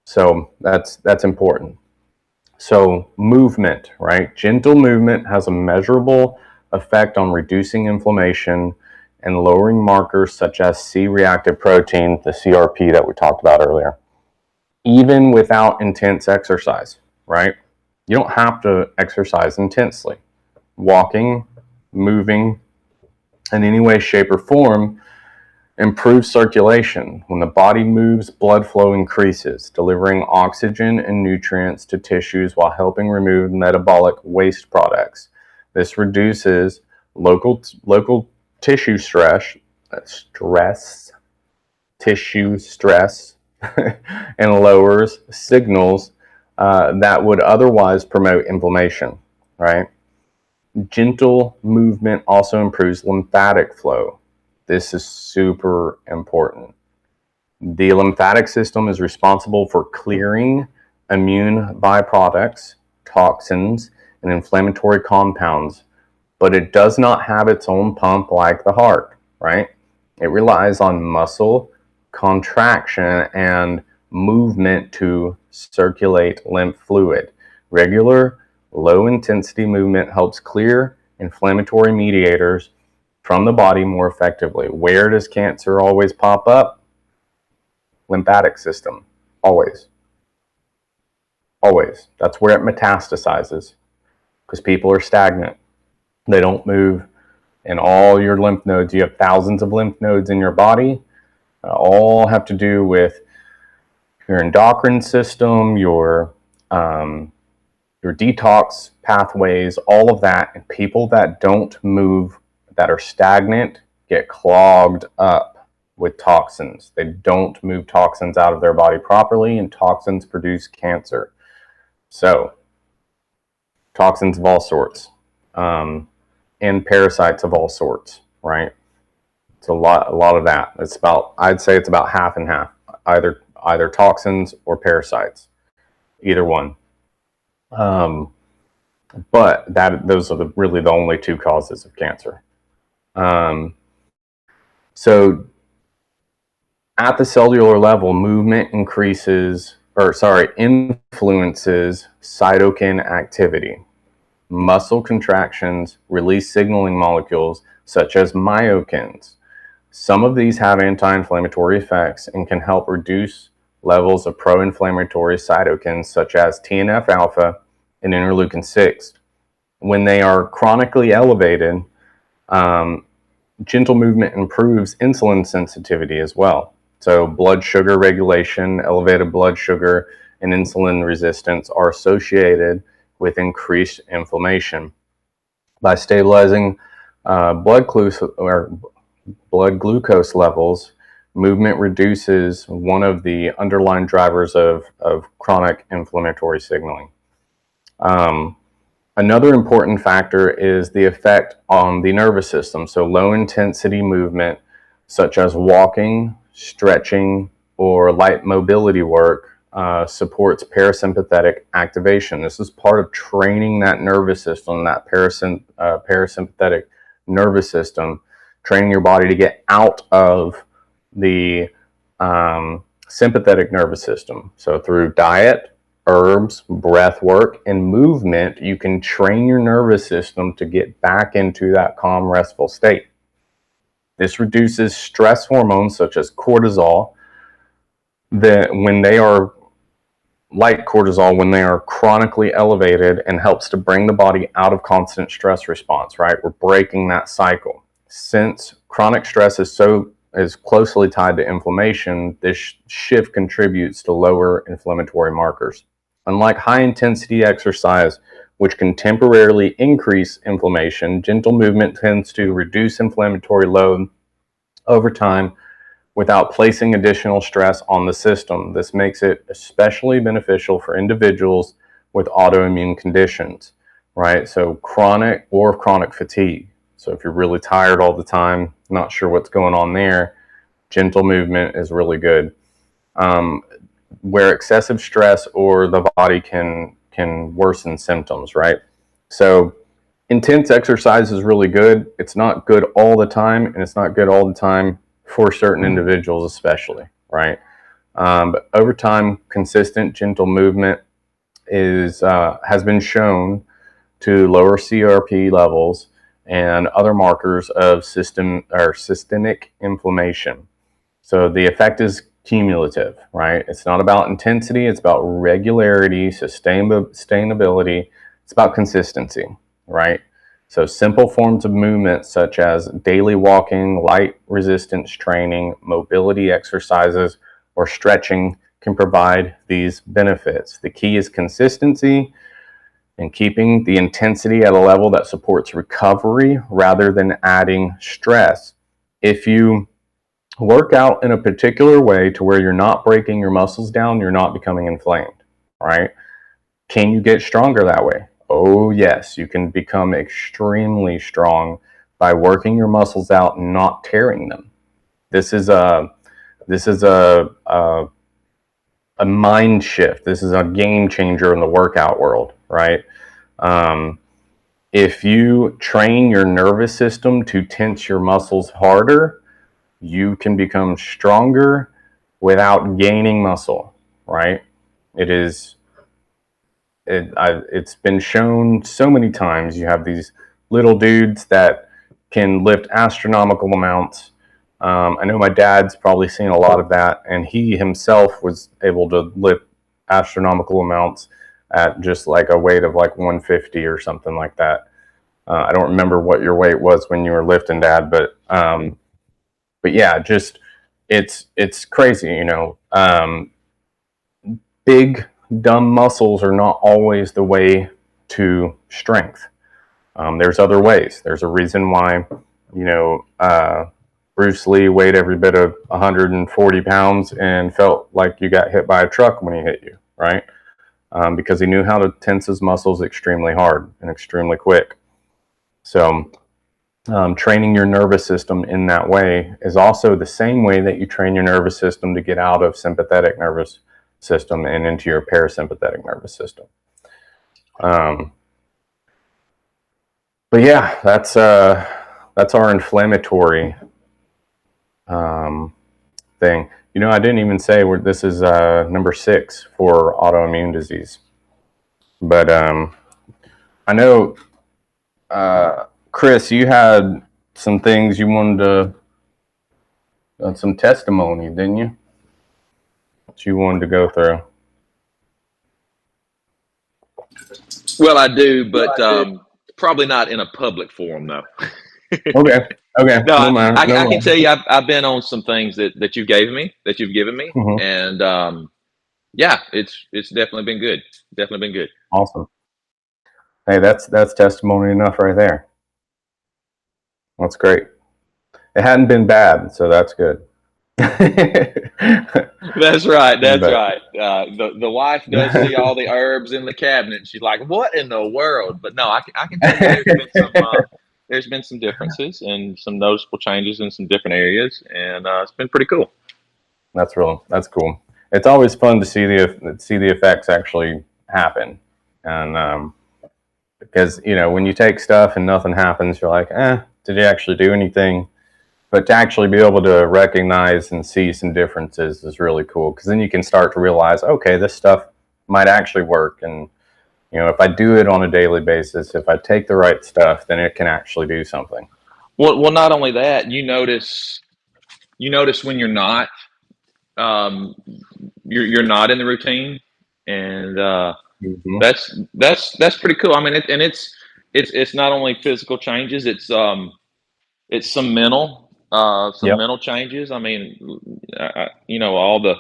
So that's important. So movement, right? Gentle movement has a measurable effect on reducing inflammation and lowering markers such as C-reactive protein, the CRP that we talked about earlier, even without intense exercise, right? You don't have to exercise intensely. Walking, moving in any way, shape, or form improves circulation. When the body moves, blood flow increases, delivering oxygen and nutrients to tissues while helping remove metabolic waste products. This reduces local tissue stress, tissue stress, and lowers signals that would otherwise promote inflammation, right? Gentle movement also improves lymphatic flow. This is super important. The lymphatic system is responsible for clearing immune byproducts, toxins, and inflammatory compounds, but it does not have its own pump like the heart, right? It relies on muscle contraction and movement to circulate lymph fluid. Regular low intensity movement helps clear inflammatory mediators from the body more effectively. Where does cancer always pop up? Lymphatic system. Always. Always. That's where it metastasizes, because people are stagnant. They don't move. And all your lymph nodes, you have thousands of lymph nodes in your body, all have to do with your endocrine system, your detox pathways, all of that. And people that don't move, that are stagnant, get clogged up with toxins. They don't move toxins out of their body properly, and toxins produce cancer. So, toxins of all sorts, and parasites of all sorts, right? It's a lot of that. It's about, I'd say it's about half and half, either toxins or parasites, either one. But those are really the only two causes of cancer. So at the cellular level, movement influences cytokine activity. Muscle contractions release signaling molecules such as myokines. Some of these have anti-inflammatory effects and can help reduce levels of pro-inflammatory cytokines such as TNF-alpha and interleukin-6. When they are chronically elevated, gentle movement improves insulin sensitivity as well. So blood sugar regulation, elevated blood sugar, and insulin resistance are associated with increased inflammation. By stabilizing blood glucose levels, movement reduces one of the underlying drivers of chronic inflammatory signaling. Another important factor is the effect on the nervous system. So low intensity movement, such as walking, stretching, or light mobility work, supports parasympathetic activation. This is part of training that nervous system, that parasympathetic nervous system, training your body to get out of the sympathetic nervous system. So through diet, herbs, breath work, and movement, you can train your nervous system to get back into that calm, restful state. This reduces stress hormones such as cortisol, when they are chronically elevated, and helps to bring the body out of constant stress response, right? We're breaking that cycle. Since chronic stress is closely tied to inflammation, this shift contributes to lower inflammatory markers. Unlike high-intensity exercise, which can temporarily increase inflammation, gentle movement tends to reduce inflammatory load over time without placing additional stress on the system. This makes it especially beneficial for individuals with autoimmune conditions, right? So chronic fatigue. So if you're really tired all the time, not sure what's going on there, gentle movement is really good. Where excessive stress or the body can worsen symptoms, right? So intense exercise is really good. It's not good all the time, and it's not good all the time for certain individuals especially, right? But over time, consistent gentle movement has been shown to lower CRP levels and other markers of systemic inflammation. So the effect is cumulative, right? It's not about intensity, it's about regularity, sustainability, it's about consistency, right? So simple forms of movement such as daily walking, light resistance training, mobility exercises, or stretching can provide these benefits. The key is consistency and keeping the intensity at a level that supports recovery rather than adding stress. If you work out in a particular way to where you're not breaking your muscles down, you're not becoming inflamed, right? Can you get stronger that way? Oh yes, you can become extremely strong by working your muscles out and not tearing them. This is a mind shift. This is a game changer in the workout world, right? If you train your nervous system to tense your muscles harder, you can become stronger without gaining muscle, right? It's been shown so many times. You have these little dudes that can lift astronomical amounts. I know my dad's probably seen a lot of that, and he himself was able to lift astronomical amounts at just like a weight of like 150 or something like that. I don't remember what your weight was when you were lifting, Dad, but yeah, just it's crazy, you know. Big dumb muscles are not always the way to strength. There's other ways. There's a reason why, you know, Bruce Lee weighed every bit of 140 pounds and felt like you got hit by a truck when he hit you, right? Because he knew how to tense his muscles extremely hard and extremely quick. So, training your nervous system in that way is also the same way that you train your nervous system to get out of sympathetic nervous system and into your parasympathetic nervous system. But yeah, that's our inflammatory thing. You know, I didn't even say this is number 6 for autoimmune disease. But I know, Chris, you had some things you wanted to, some testimony, didn't you? That you wanted to go through. Well, I do, but probably not in a public forum, though. Okay. No, No matter. I can tell you, I've been on some things that you've given me, Mm-hmm. and yeah, it's definitely been good. Definitely been good. Awesome. Hey, that's testimony enough right there. That's great. It hadn't been bad, so that's good. That's right. That's But, right. The wife does see all the herbs in the cabinet. She's like, "What in the world?" But no, I can tell you, there's been some differences and some noticeable changes in some different areas, and it's been pretty cool. That's cool. It's always fun to see the effects actually happen, and because you know when you take stuff and nothing happens, you're like, did you actually do anything? But to actually be able to recognize and see some differences is really cool, because then you can start to realize, okay, this stuff might actually work, and you know, if I do it on a daily basis, if I take the right stuff, then it can actually do something. Well, not only that, you notice when you're not um, you're not in the routine, and Mm-hmm. that's pretty cool. I mean, it's not only physical changes; it's some Yep. mental changes. I mean, you know, all the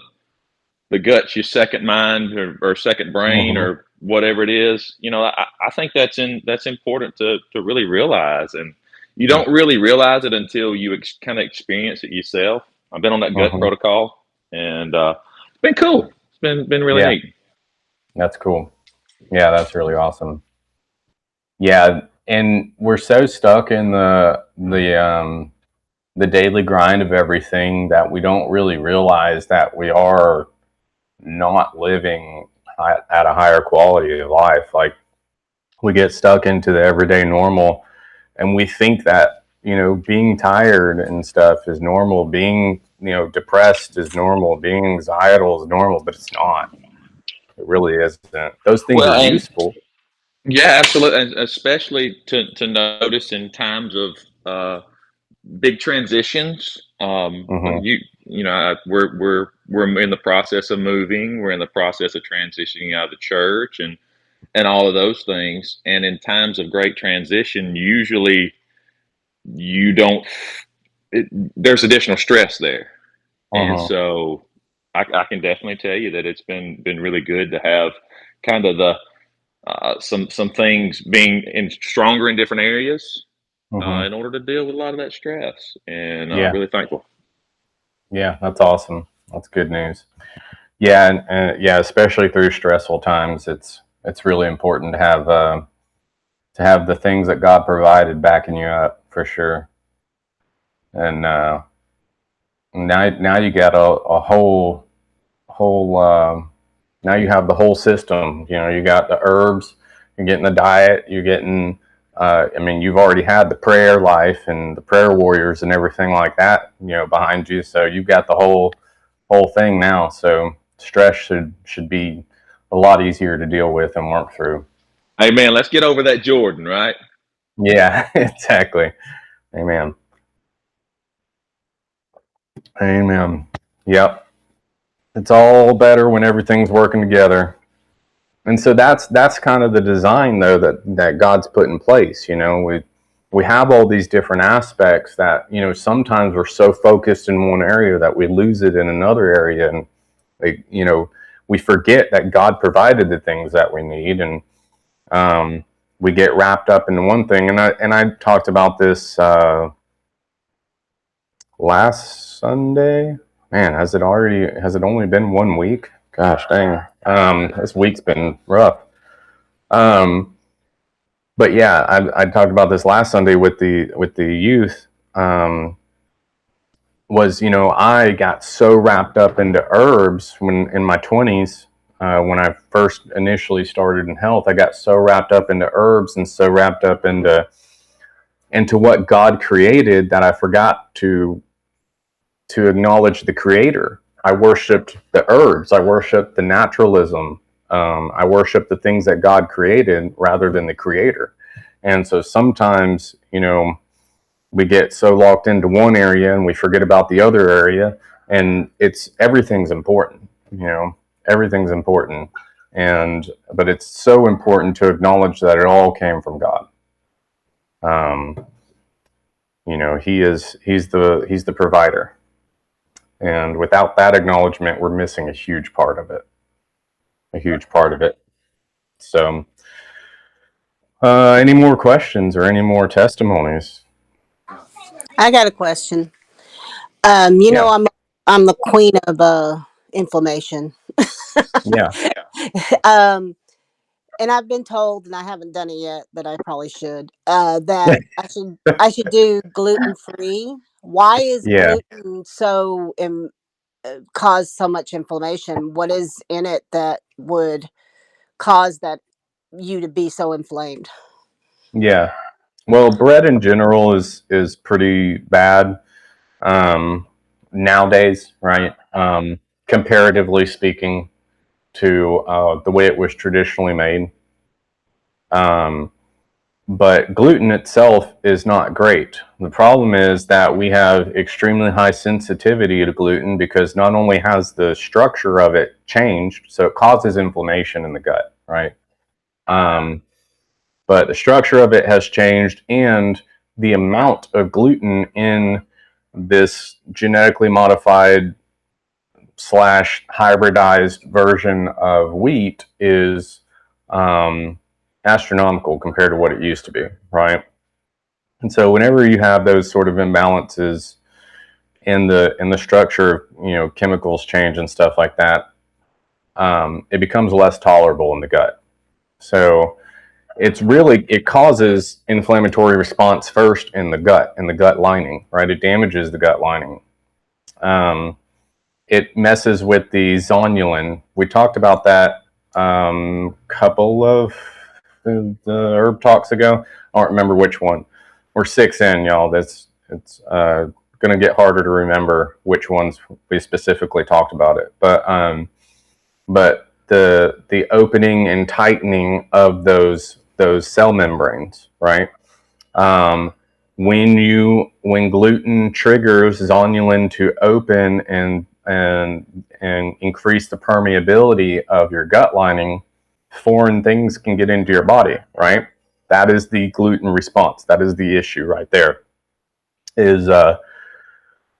guts, your second mind or second brain Mm-hmm. or whatever it is. You know, I think that's important to really realize, and you don't really realize it until you kind of experience it yourself. I've been on that gut Mm-hmm. protocol, and it's been cool. It's been really Yeah, neat. that's cool. Yeah, that's really awesome. Yeah, and we're so stuck in the daily grind of everything that we don't really realize that we are not living at a higher quality of life. Like, we get stuck into the everyday normal, and we think that, you know, being tired and stuff is normal, being, you know, depressed is normal, being anxietal is normal, but it's not. It really isn't. Those things Well, are and useful. yeah, absolutely, and especially to notice in times of big transitions. Mm-hmm. You know, we're in the process of moving. We're in the process of transitioning out of the church, and all of those things. And in times of great transition, usually you don't. There's additional stress there, and Mm-hmm. so I can definitely tell you that it's been really good to have kind of the some things being stronger in different areas Mm-hmm. in order to deal with a lot of that stress, and Yeah. really thankful. Yeah, that's awesome. That's good news. Yeah, and yeah, especially through stressful times, it's really important to have the things that God provided backing you up for sure. And now you got a whole now you have the whole system. You know, you got the herbs, you're getting the diet, you're getting. I mean, you've already had the prayer life and the prayer warriors and everything like that, you know, behind you. So you've got the whole thing now. So stress should be a lot easier to deal with and work through. Hey man, let's get over that Jordan, right? Yeah, exactly. Amen. Amen. Yep. It's all better when everything's working together. And so that's kind of the design though that God's put in place. We have all these different aspects that, sometimes we're so focused in one area that we lose it in another area, and we forget that God provided the things that we need, and we get wrapped up into one thing. And I talked about this last Sunday. Man, has it only been 1 week? Gosh dang. This week's been rough. But yeah, I talked about this last Sunday with the youth. I got so wrapped up into herbs when in my 20s, when I first initially started in health. I got so wrapped up into herbs and so wrapped up into what God created that I forgot to acknowledge the Creator. I worshipped the herbs. I worshipped the naturalism. I worshipped the things that God created rather than the Creator. And so sometimes, we get so locked into one area and we forget about the other area. And everything's important. Everything's important. But it's so important to acknowledge that it all came from God. He's the provider. And without that acknowledgement, we're missing a huge part of it. A huge part of it. So, any more questions or any more testimonies? I got a question. Yeah, I'm the queen of inflammation. yeah, um, and I've been told, and I haven't done it yet, but I probably should. That I should do gluten free. Why is yeah, gluten cause so much inflammation? What is in it that would cause that you to be so inflamed? yeah. Well, bread in general is pretty bad nowadays, right? Comparatively speaking to the way it was traditionally made. Um, but gluten itself is not great. The problem is that we have extremely high sensitivity to gluten because not only has the structure of it changed, so it causes inflammation in the gut, right? Um, but the structure of it has changed, and the amount of gluten in this genetically modified slash hybridized version of wheat is astronomical compared to what it used to be, right? And so whenever you have those sort of imbalances in the structure, chemicals change and stuff like that, it becomes less tolerable in the gut. So it causes inflammatory response first in the gut lining, right? It damages the gut lining. Um, it messes with the zonulin. We talked about that couple of the herb talks ago. I don't remember which one. We're 6 in, y'all. It's going to get harder to remember which ones we specifically talked about it. But the opening and tightening of those cell membranes, right? Um, when gluten triggers zonulin to open and increase the permeability of your gut lining, foreign things can get into your body, right? That is the gluten response. That is the issue right there. Is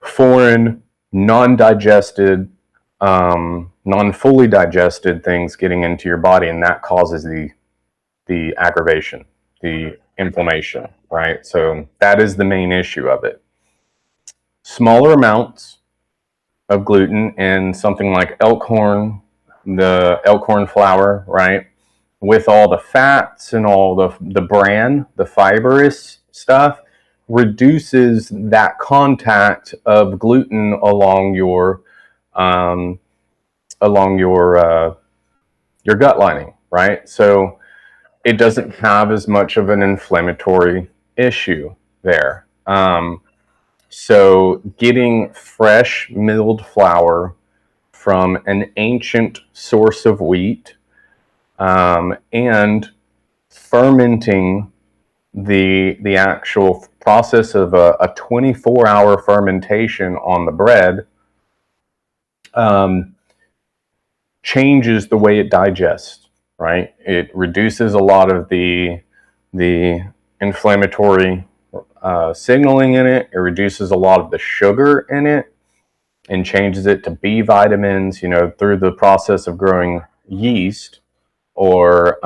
foreign, non-digested, non-fully digested things getting into your body, and that causes the aggravation, the inflammation, right? So that is the main issue of it. Smaller amounts of gluten in something like the elk horn flour, right? With all the fats and all the bran, the fibrous stuff, reduces that contact of gluten um, along your gut lining, right? So it doesn't have as much of an inflammatory issue there. So getting fresh milled flour from an ancient source of wheat and fermenting the actual process of a 24-hour fermentation on the bread changes the way it digests, right? It reduces a lot of the inflammatory signaling in it. It reduces a lot of the sugar in it and changes it to B vitamins, through the process of growing yeast or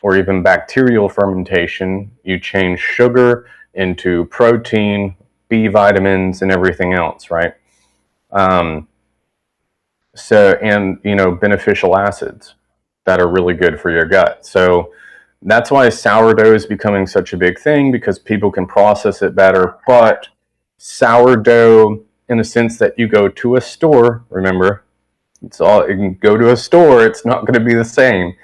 even bacterial fermentation. You change sugar into protein, B vitamins, and everything else, right? And beneficial acids that are really good for your gut. So that's why sourdough is becoming such a big thing, because people can process it better. But sourdough, in the sense that you go to a store, remember, it's all, you can go to a store, it's not going to be the same.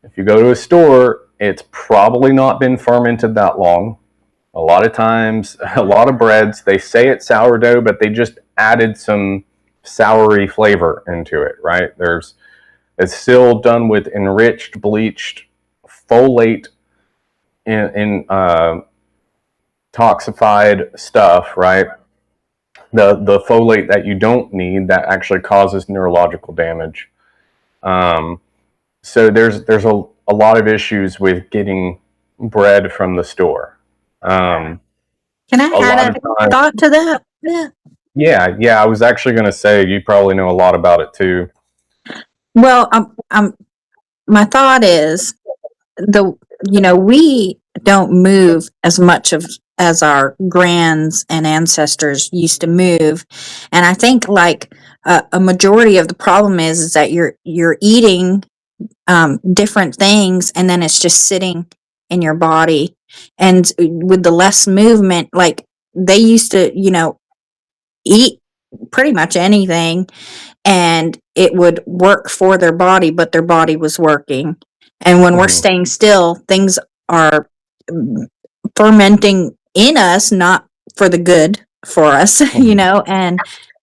If you go to a store, it's probably not been fermented that long. A lot of times, a lot of breads, they say it's sourdough, but they just added some soury flavor into it, right? It's still done with enriched, bleached, folate in toxified stuff, right? The folate that you don't need, that actually causes neurological damage. So there's a lot of issues with getting bread from the store. Can I add a thought to that? Yeah. I was actually going to say you probably know a lot about it too. Well, my thought is we don't move as much as our grands and ancestors used to move, and I think like a majority of the problem is that you're eating different things, and then it's just sitting in your body, and with the less movement, like they used to, eat pretty much anything and it would work for their body, but their body was working. And when we're staying still, things are fermenting in us, not for the good for us, and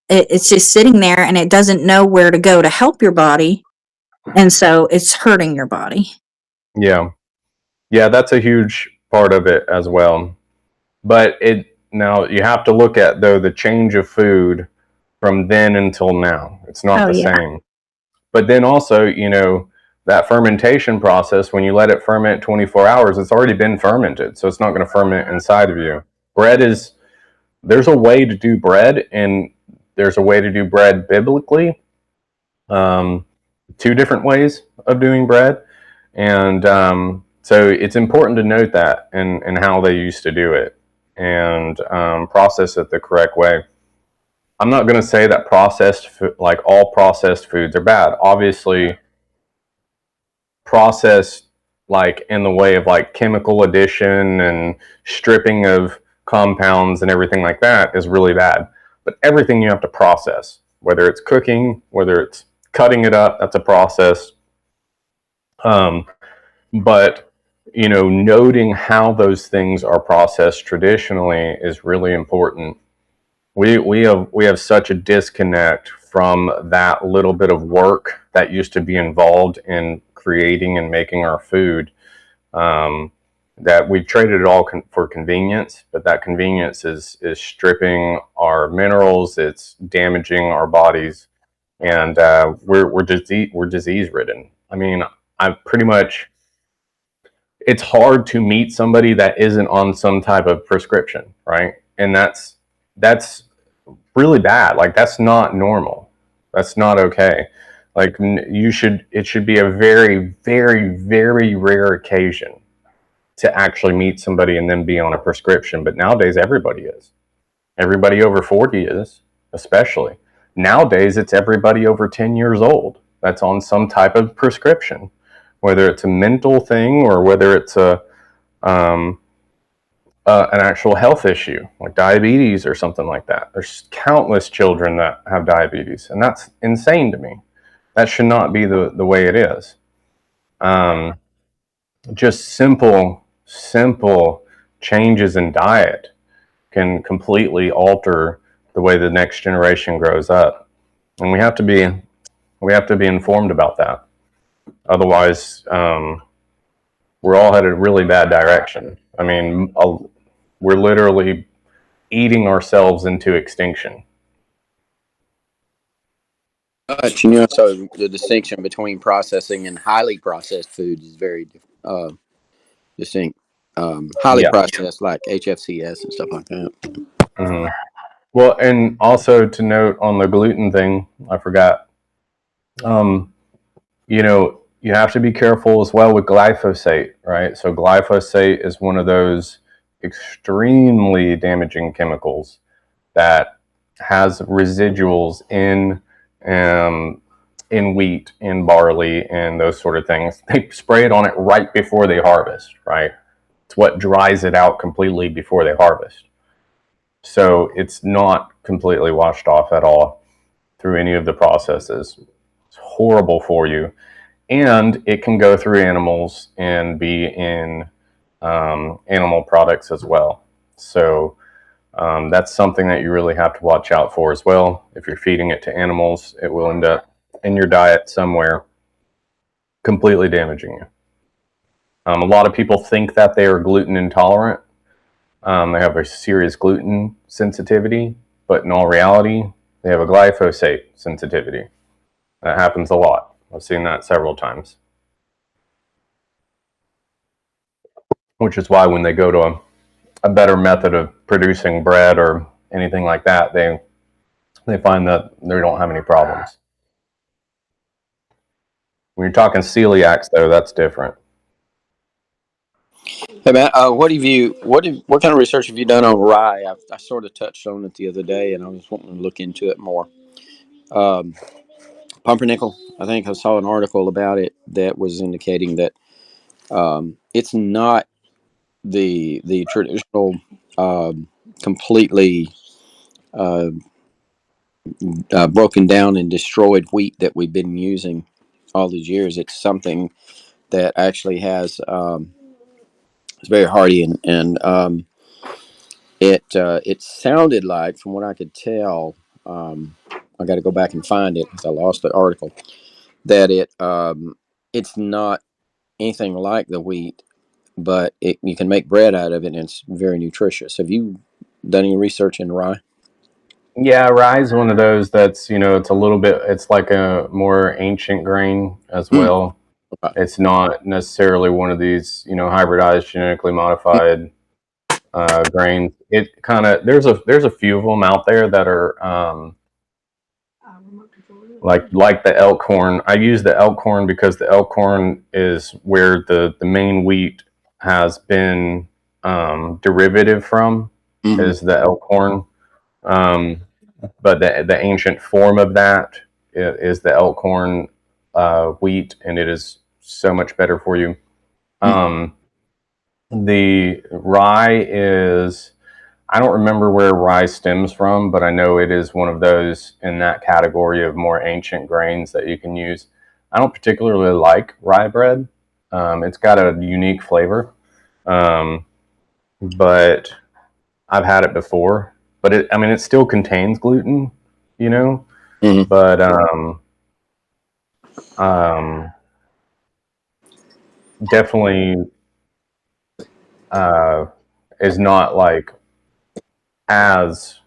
it's just sitting there and it doesn't know where to go to help your body. And so it's hurting your body. Yeah. Yeah, that's a huge part of it as well. But now you have to look at, though, the change of food from then until now. It's not the same. But then also, that fermentation process, when you let it ferment 24 hours, it's already been fermented. So it's not going to ferment inside of you. There's a way to do bread, and there's a way to do bread biblically. Two different ways of doing bread. And so it's important to note that and how they used to do it and process it the correct way. I'm not going to say that all processed foods are bad. Obviously, processed like in the way of like chemical addition and stripping of compounds and everything like that is really bad. But everything you have to process, whether it's cooking, whether it's cutting it up, that's a process. But noting how those things are processed traditionally is really important. We have such a disconnect from that little bit of work that used to be involved in creating and making our food, that we've traded it all for convenience. But that convenience is stripping our minerals. It's damaging our bodies, and we're disease ridden. I mean, I've pretty much. It's hard to meet somebody that isn't on some type of prescription, right? And that's really bad. Like, that's not normal. That's not okay. Like, it should be a very, very, very rare occasion to actually meet somebody and then be on a prescription. But nowadays, everybody is. Everybody over 40 is, especially. Nowadays, it's everybody over 10 years old that's on some type of prescription, whether it's a mental thing or whether it's an actual health issue like diabetes or something like that. There's countless children that have diabetes, and that's insane to me. That should not be the way it is. Just simple changes in diet can completely alter the way the next generation grows up, and we have to be informed about that. Otherwise, we're all headed a really bad direction. I mean, we're literally eating ourselves into extinction. So the distinction between processing and highly processed foods is very distinct. Highly Yeah. processed, like HFCS and stuff like that. Mm-hmm. Well, and also to note on the gluten thing, I forgot. You know, you have to be careful as well with glyphosate, right? So glyphosate is one of those extremely damaging chemicals that has residuals um, in wheat, in barley, and those sort of things. They spray it on it right before they harvest, right? It's what dries it out completely before they harvest. So it's not completely washed off at all through any of the processes. It's horrible for you. And it can go through animals and be in animal products as well. So that's something that you really have to watch out for as well. If you're feeding it to animals, it will end up in your diet somewhere, completely damaging you. A lot of people think that they are gluten intolerant. They have a serious gluten sensitivity, but in all reality, they have a glyphosate sensitivity. That happens a lot. I've seen that several times. Which is why when they go to a better method of producing bread or anything like that, they find that they don't have any problems. When you're talking celiacs, though, that's different. Hey Matt, what kind of research have you done on rye? I sort of touched on it the other day, and I was wanting to look into it more. Pumpernickel, I think I saw an article about it that was indicating that it's not the traditional completely uh, broken down and destroyed wheat that we've been using all these years. It's something that actually has it's very hardy and it sounded like, from what I could tell, I got to go back and find it because I lost the article. That it's not anything like the wheat, but you can make bread out of it, and it's very nutritious. Have you done any research in rye? Yeah, rye is one of those that's, it's a little bit, it's like a more ancient grain as Mm. well. Okay. It's not necessarily one of these, hybridized, genetically modified grains. It kind of, there's a few of them out there that are like the elkhorn. I use the elkhorn because the elkhorn is where the main wheat has been derivative from, Mm-hmm. is the elkhorn. Um, but the ancient form of that is the elkhorn wheat, and it is so much better for you. Um, the rye is, I don't remember where rye stems from, but I know it is one of those in that category of more ancient grains that you can use. I don't particularly like rye bread. It's got a unique flavor, but I've had it before. But it still contains gluten, you know. Mm-hmm. But um, definitely is not like as,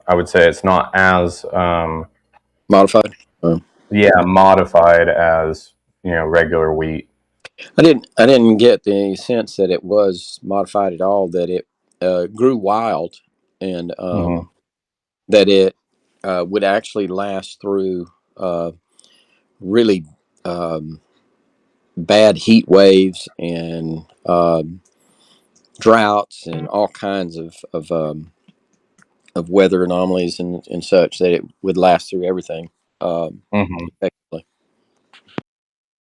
I would say it's not as Modified. modified as regular wheat. I didn't get the sense that it was modified at all. That it grew wild, and Mm-hmm. that it would actually last through really um, bad heat waves and droughts and all kinds of weather anomalies and such. That it would last through everything Mm-hmm. effectively.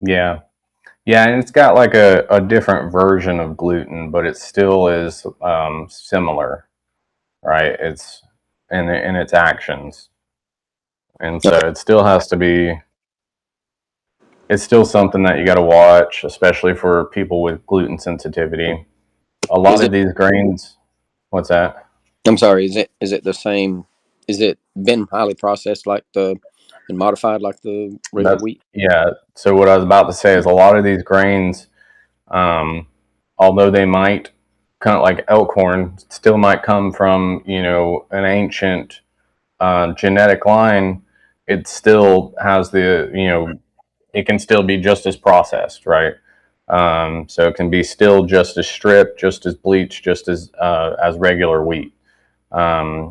Yeah. Yeah, and it's got like a different version of gluten, but it still is similar, right? It's in its actions, and so it still has to be. It's still something that you got to watch, especially for people with gluten sensitivity. A Is lot it? of these grains. What's that? I'm sorry. Is it the same? Is it been highly processed like the and modified like the regular That's wheat? yeah. So what I was about to say is a lot of these grains. although they might kind of like elkhorn, still might come from an ancient genetic line. It still has it can still be just as processed, right? So it can be still just as stripped, just as bleached, just as regular wheat.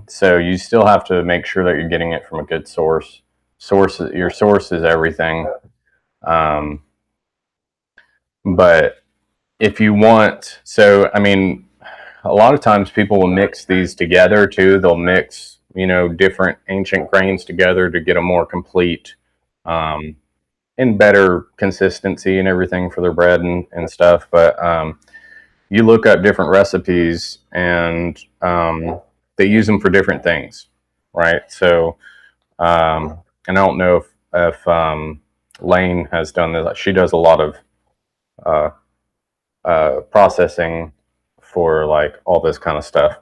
So you still have to make sure that you're getting it from a good source. Your source is everything. Um, but if you want, so I mean, a lot of times people will mix these together too. They'll mix, different ancient grains together to get a more complete um, and better consistency and everything for their bread and stuff. But you look up different recipes and they use them for different things, right? So, and I don't know if Lane has done this. She does a lot of uh, processing for like all this kind of stuff,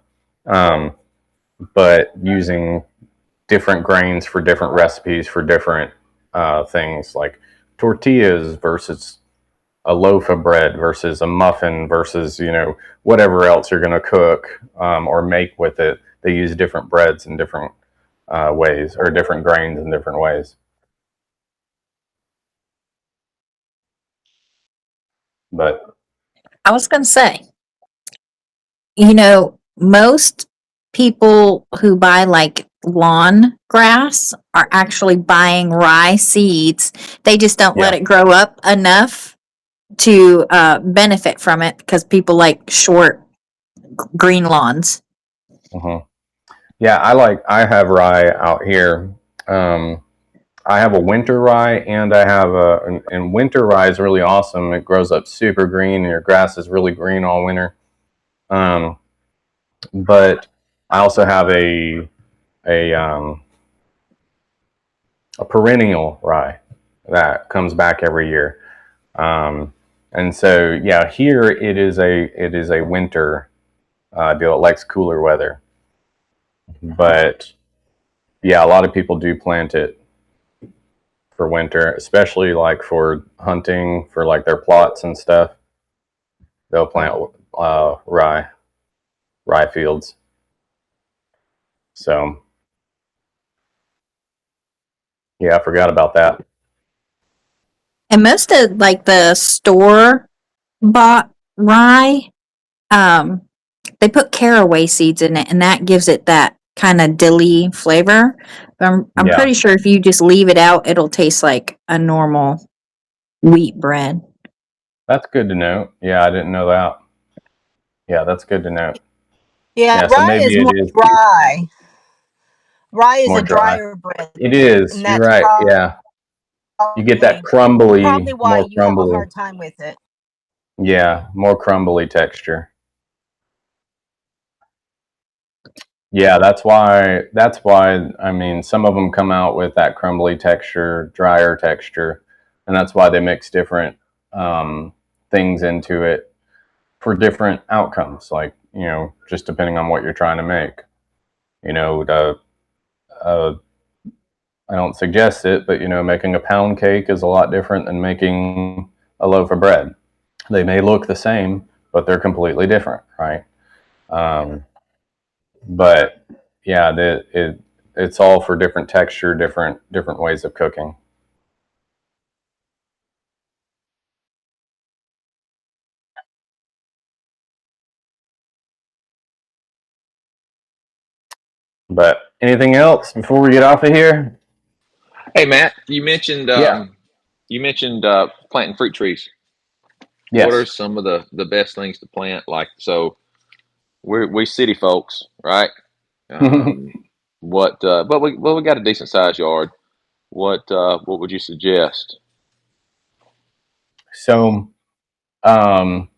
but using different grains for different recipes for different things, like tortillas versus a loaf of bread versus a muffin versus whatever else you're going to cook or make with it. They use different breads in different ways, or different grains in different ways. But I was going to say, most people who buy like lawn grass are actually buying rye seeds. They just don't let yeah. it grow up enough to benefit from it because people like short green lawns. Mm-hmm. Yeah, I have rye out here. I have a winter rye, and I have and winter rye is really awesome. It grows up super green, and your grass is really green all winter. Um, but I also have a um, a perennial rye that comes back every year. And so yeah, here it is a winter deal. It likes cooler weather, but yeah, a lot of people do plant it for winter, especially like for hunting for like their plots and stuff. They'll plant rye fields. So yeah, I forgot about that. And most of like the store bought rye, um, they put caraway seeds in it, and that gives it that kind of dilly flavor. I'm Yeah, pretty sure if you just leave it out, it'll taste like a normal wheat bread. that's good to know. Yeah, I didn't know that. Yeah, that's good to know. Yeah, Yeah, so rye maybe is it more is dry. Rye is more a dry. drier bread, It is. and You're that's right. Yeah, you get that probably crumbly, why more you have a crumbly. hard time with it. Yeah, more crumbly texture. Yeah, that's why I mean some of them come out with that crumbly texture, drier texture, and that's why they mix different things into it for different outcomes. Like just depending on what you're trying to make. The uh, I don't suggest it, but making a pound cake is a lot different than making a loaf of bread. They may look the same, but they're completely different, right? Um, but yeah, it's all for different texture, different ways of cooking. But anything else before we get off of here? Hey Matt, you mentioned Yeah. planting fruit trees. What are Yes. some of the best things to plant? Like, so we city folks, right? Um, but we got a decent sized yard. What would you suggest? So, um,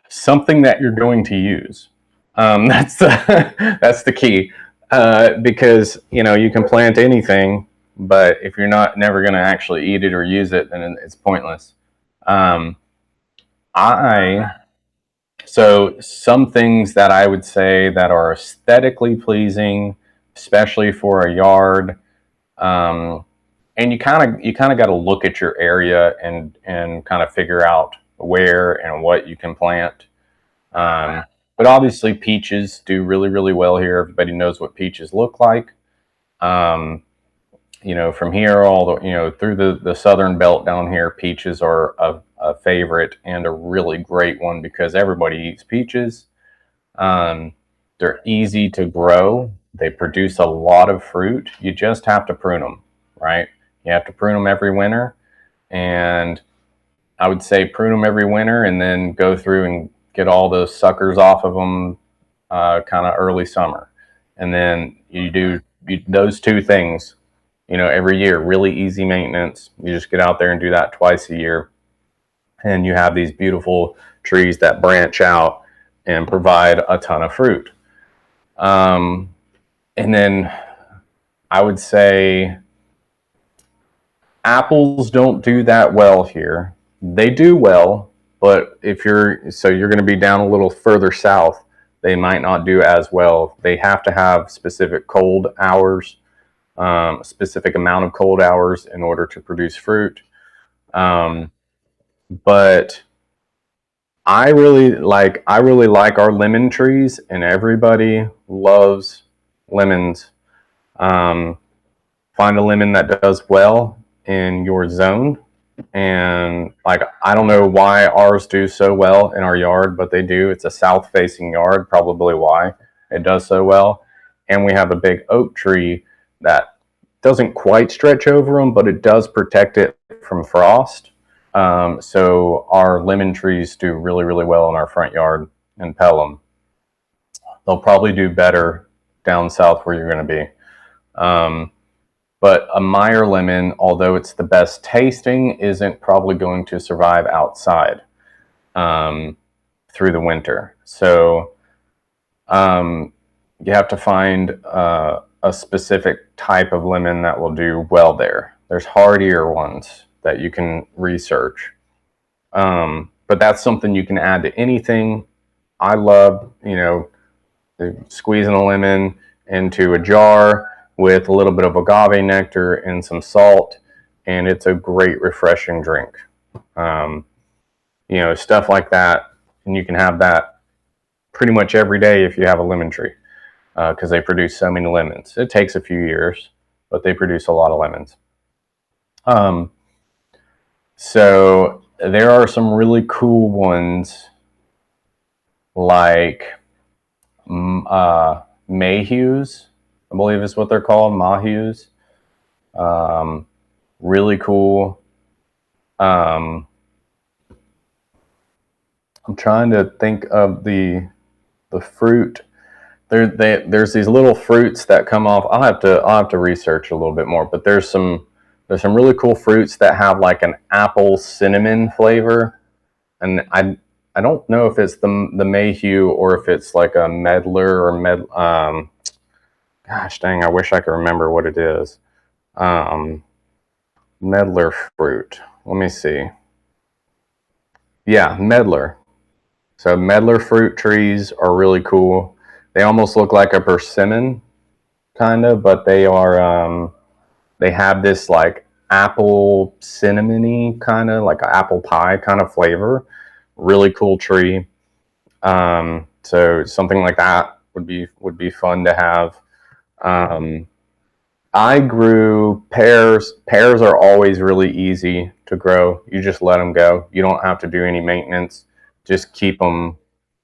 something that you're going to use. That's that's the key, because you can plant anything, but if you're not never going to actually eat it or use it, then it's pointless. Um, I So some things that I would say that are aesthetically pleasing, especially for a yard, and you kind of got to look at your area and kind of figure out where and what you can plant. But obviously, peaches do really, really well here. Everybody knows what peaches look like. From here all the through the southern belt down here, peaches are a favorite and a really great one because everybody eats peaches. They're easy to grow. They produce a lot of fruit. You just have to prune them, right? You have to prune them every winter, and I would say prune them every winter and then go through and get all those suckers off of them kind of early summer. And then you do those two things, every year. Really easy maintenance. You just get out there and do that twice a year. And you have these beautiful trees that branch out and provide a ton of fruit. And then I would say apples don't do that well here. They do well, but you're going to be down a little further south, they might not do as well. They have to have specific cold hours, specific amount of cold hours in order to produce fruit. But I really like our lemon trees, and everybody loves lemons. Find a lemon that does well in your zone. And I don't know why ours do so well in our yard, but they do. It's a south facing yard, probably why it does so well. And we have a big oak tree that doesn't quite stretch over them, but it does protect it from frost. So our lemon trees do really, really well in our front yard in Pelham. They'll probably do better down south where you're going to be. But a Meyer lemon, although it's the best tasting, isn't probably going to survive outside through the winter. So you have to find a specific type of lemon that will do well there. There's hardier ones that you can research. But that's something you can add to anything. I love, squeezing a lemon into a jar with a little bit of agave nectar and some salt, and it's a great refreshing drink. Stuff like that, and you can have that pretty much every day if you have a lemon tree, because they produce so many lemons. It takes a few years, but they produce a lot of lemons. So there are some really cool ones like Mayhews, I believe is what they're called, Mahews. Really cool. I'm trying to think of the fruit. There's these little fruits that come off. I'll have to research a little bit more, but there's some really cool fruits that have like an apple cinnamon flavor, and I don't know if it's the Mayhew or if it's like a Medlar or gosh dang, I wish I could remember what it is. Medlar fruit. Let me see. Yeah, Medlar. So Medlar fruit trees are really cool. They almost look like a persimmon, kind of, but they are they have this like apple cinnamony kind of like an apple pie kind of flavor. Really cool tree. So something like that would be fun to have. I grew pears. Pears are always really easy to grow. You just let them go. You don't have to do any maintenance. Just keep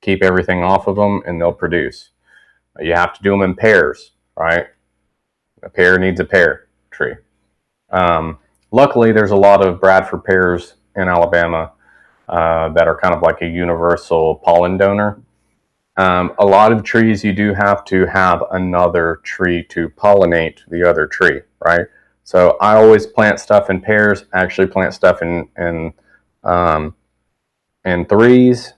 everything off of them, and they'll produce. You have to do them in pairs, right? A pear needs a pear tree. Luckily, there's a lot of Bradford pears in Alabama that are kind of like a universal pollen donor. A lot of trees, you do have to have another tree to pollinate the other tree, right? So I always plant stuff in pairs. I actually plant stuff in threes.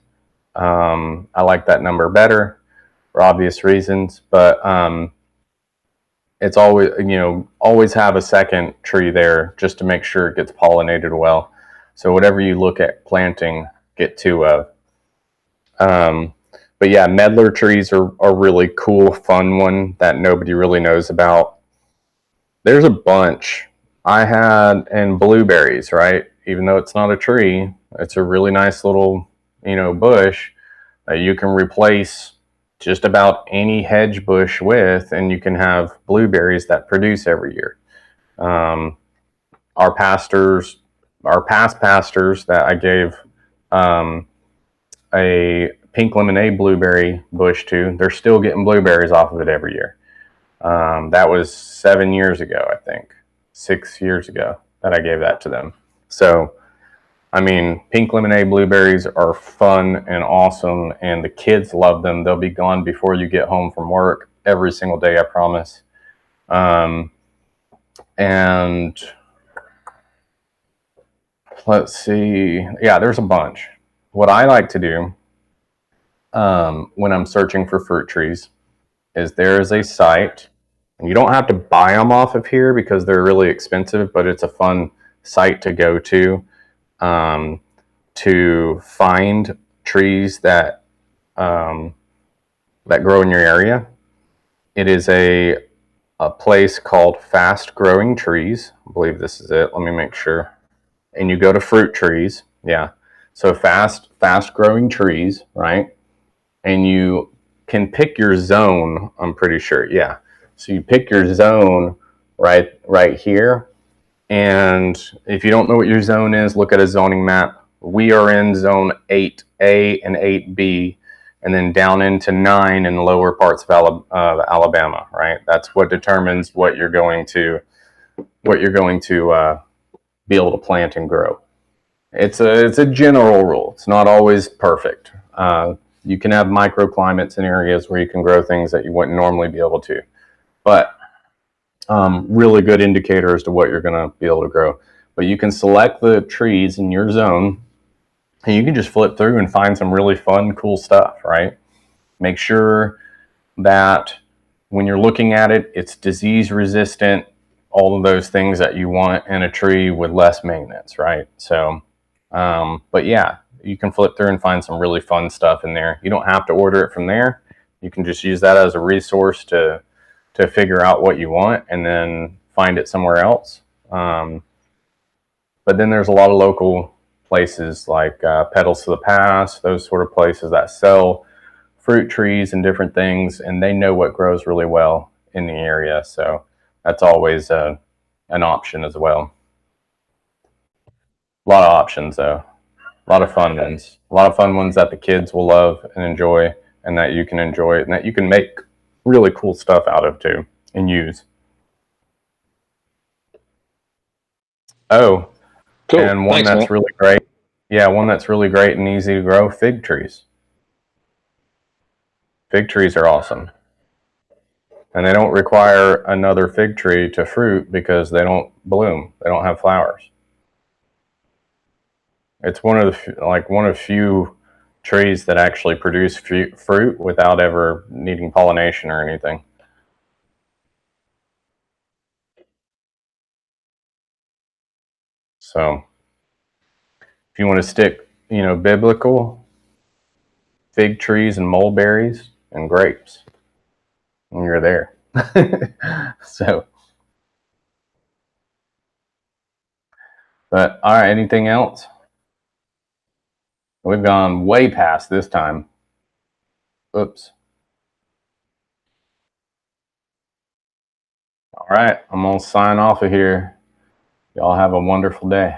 I like that number better for obvious reasons, but it's always have a second tree there just to make sure it gets pollinated well. So whatever you look at planting, get two of. But yeah, medlar trees are a really cool, fun one that nobody really knows about. There's a bunch. And blueberries, right? even though it's not a tree, it's a really nice little, bush that you can replace just about any hedge bush with, and you can have blueberries that produce every year. Um, our pastors, our past pastors that I gave a pink lemonade blueberry bush to, they're still getting blueberries off of it every year. That was 7 years ago, I think, 6 years ago that I gave that to them. So, I mean, pink lemonade blueberries are fun and awesome, and the kids love them. They'll be gone before you get home from work every single day, I promise. And let's see. Yeah, there's a bunch. What I like to do when I'm searching for fruit trees is there is a site, and you don't have to buy them off of here because they're really expensive, but it's a fun site to go to find trees that that grow in your area. It is a place called Fast Growing Trees. I believe this is it. Let me make sure. And you go to fruit trees. Yeah. So fast growing trees, right? And you can pick your zone, I'm pretty sure. Yeah. So you pick your zone right here. And if you don't know what your zone is, look at a zoning map. We are in zone 8A and 8B, and then down into 9 in the lower parts of Alabama, right? That's what determines what you're going to be able to plant and grow. It's a general rule. It's not always perfect. You can have microclimates in areas where you can grow things that you wouldn't normally be able to, but really good indicator as to what you're going to be able to grow. But you can select the trees in your zone, and you can just flip through and find some really fun, cool stuff, right? Make sure that when you're looking at it, it's disease resistant, all of those things that you want in a tree with less maintenance, right? So, but yeah, you can flip through and find some really fun stuff in there. You don't have to order it from there. You can just use that as a resource to figure out what you want and then find it somewhere else. But then there's a lot of local places like Petals to the Past, those sort of places that sell fruit trees and different things, and they know what grows really well in the area. So that's always an option as well. A lot of options though. A lot of fun ones. A lot of fun ones that the kids will love and enjoy, and that you can enjoy, and that you can make really cool stuff out of too and use. Oh, Cool. and one Thanks, that's Matt. really great. Yeah, one that's really great and easy to grow, fig trees. Fig trees are awesome. And they don't require another fig tree to fruit because they don't bloom. They don't have flowers. It's one of the few trees that actually produce fruit without ever needing pollination or anything. So if you want to stick, biblical, fig trees and mulberries and grapes, and you're there. So, but all right, anything else? We've gone way past this time. Oops. All right, I'm going to sign off of here. Y'all have a wonderful day.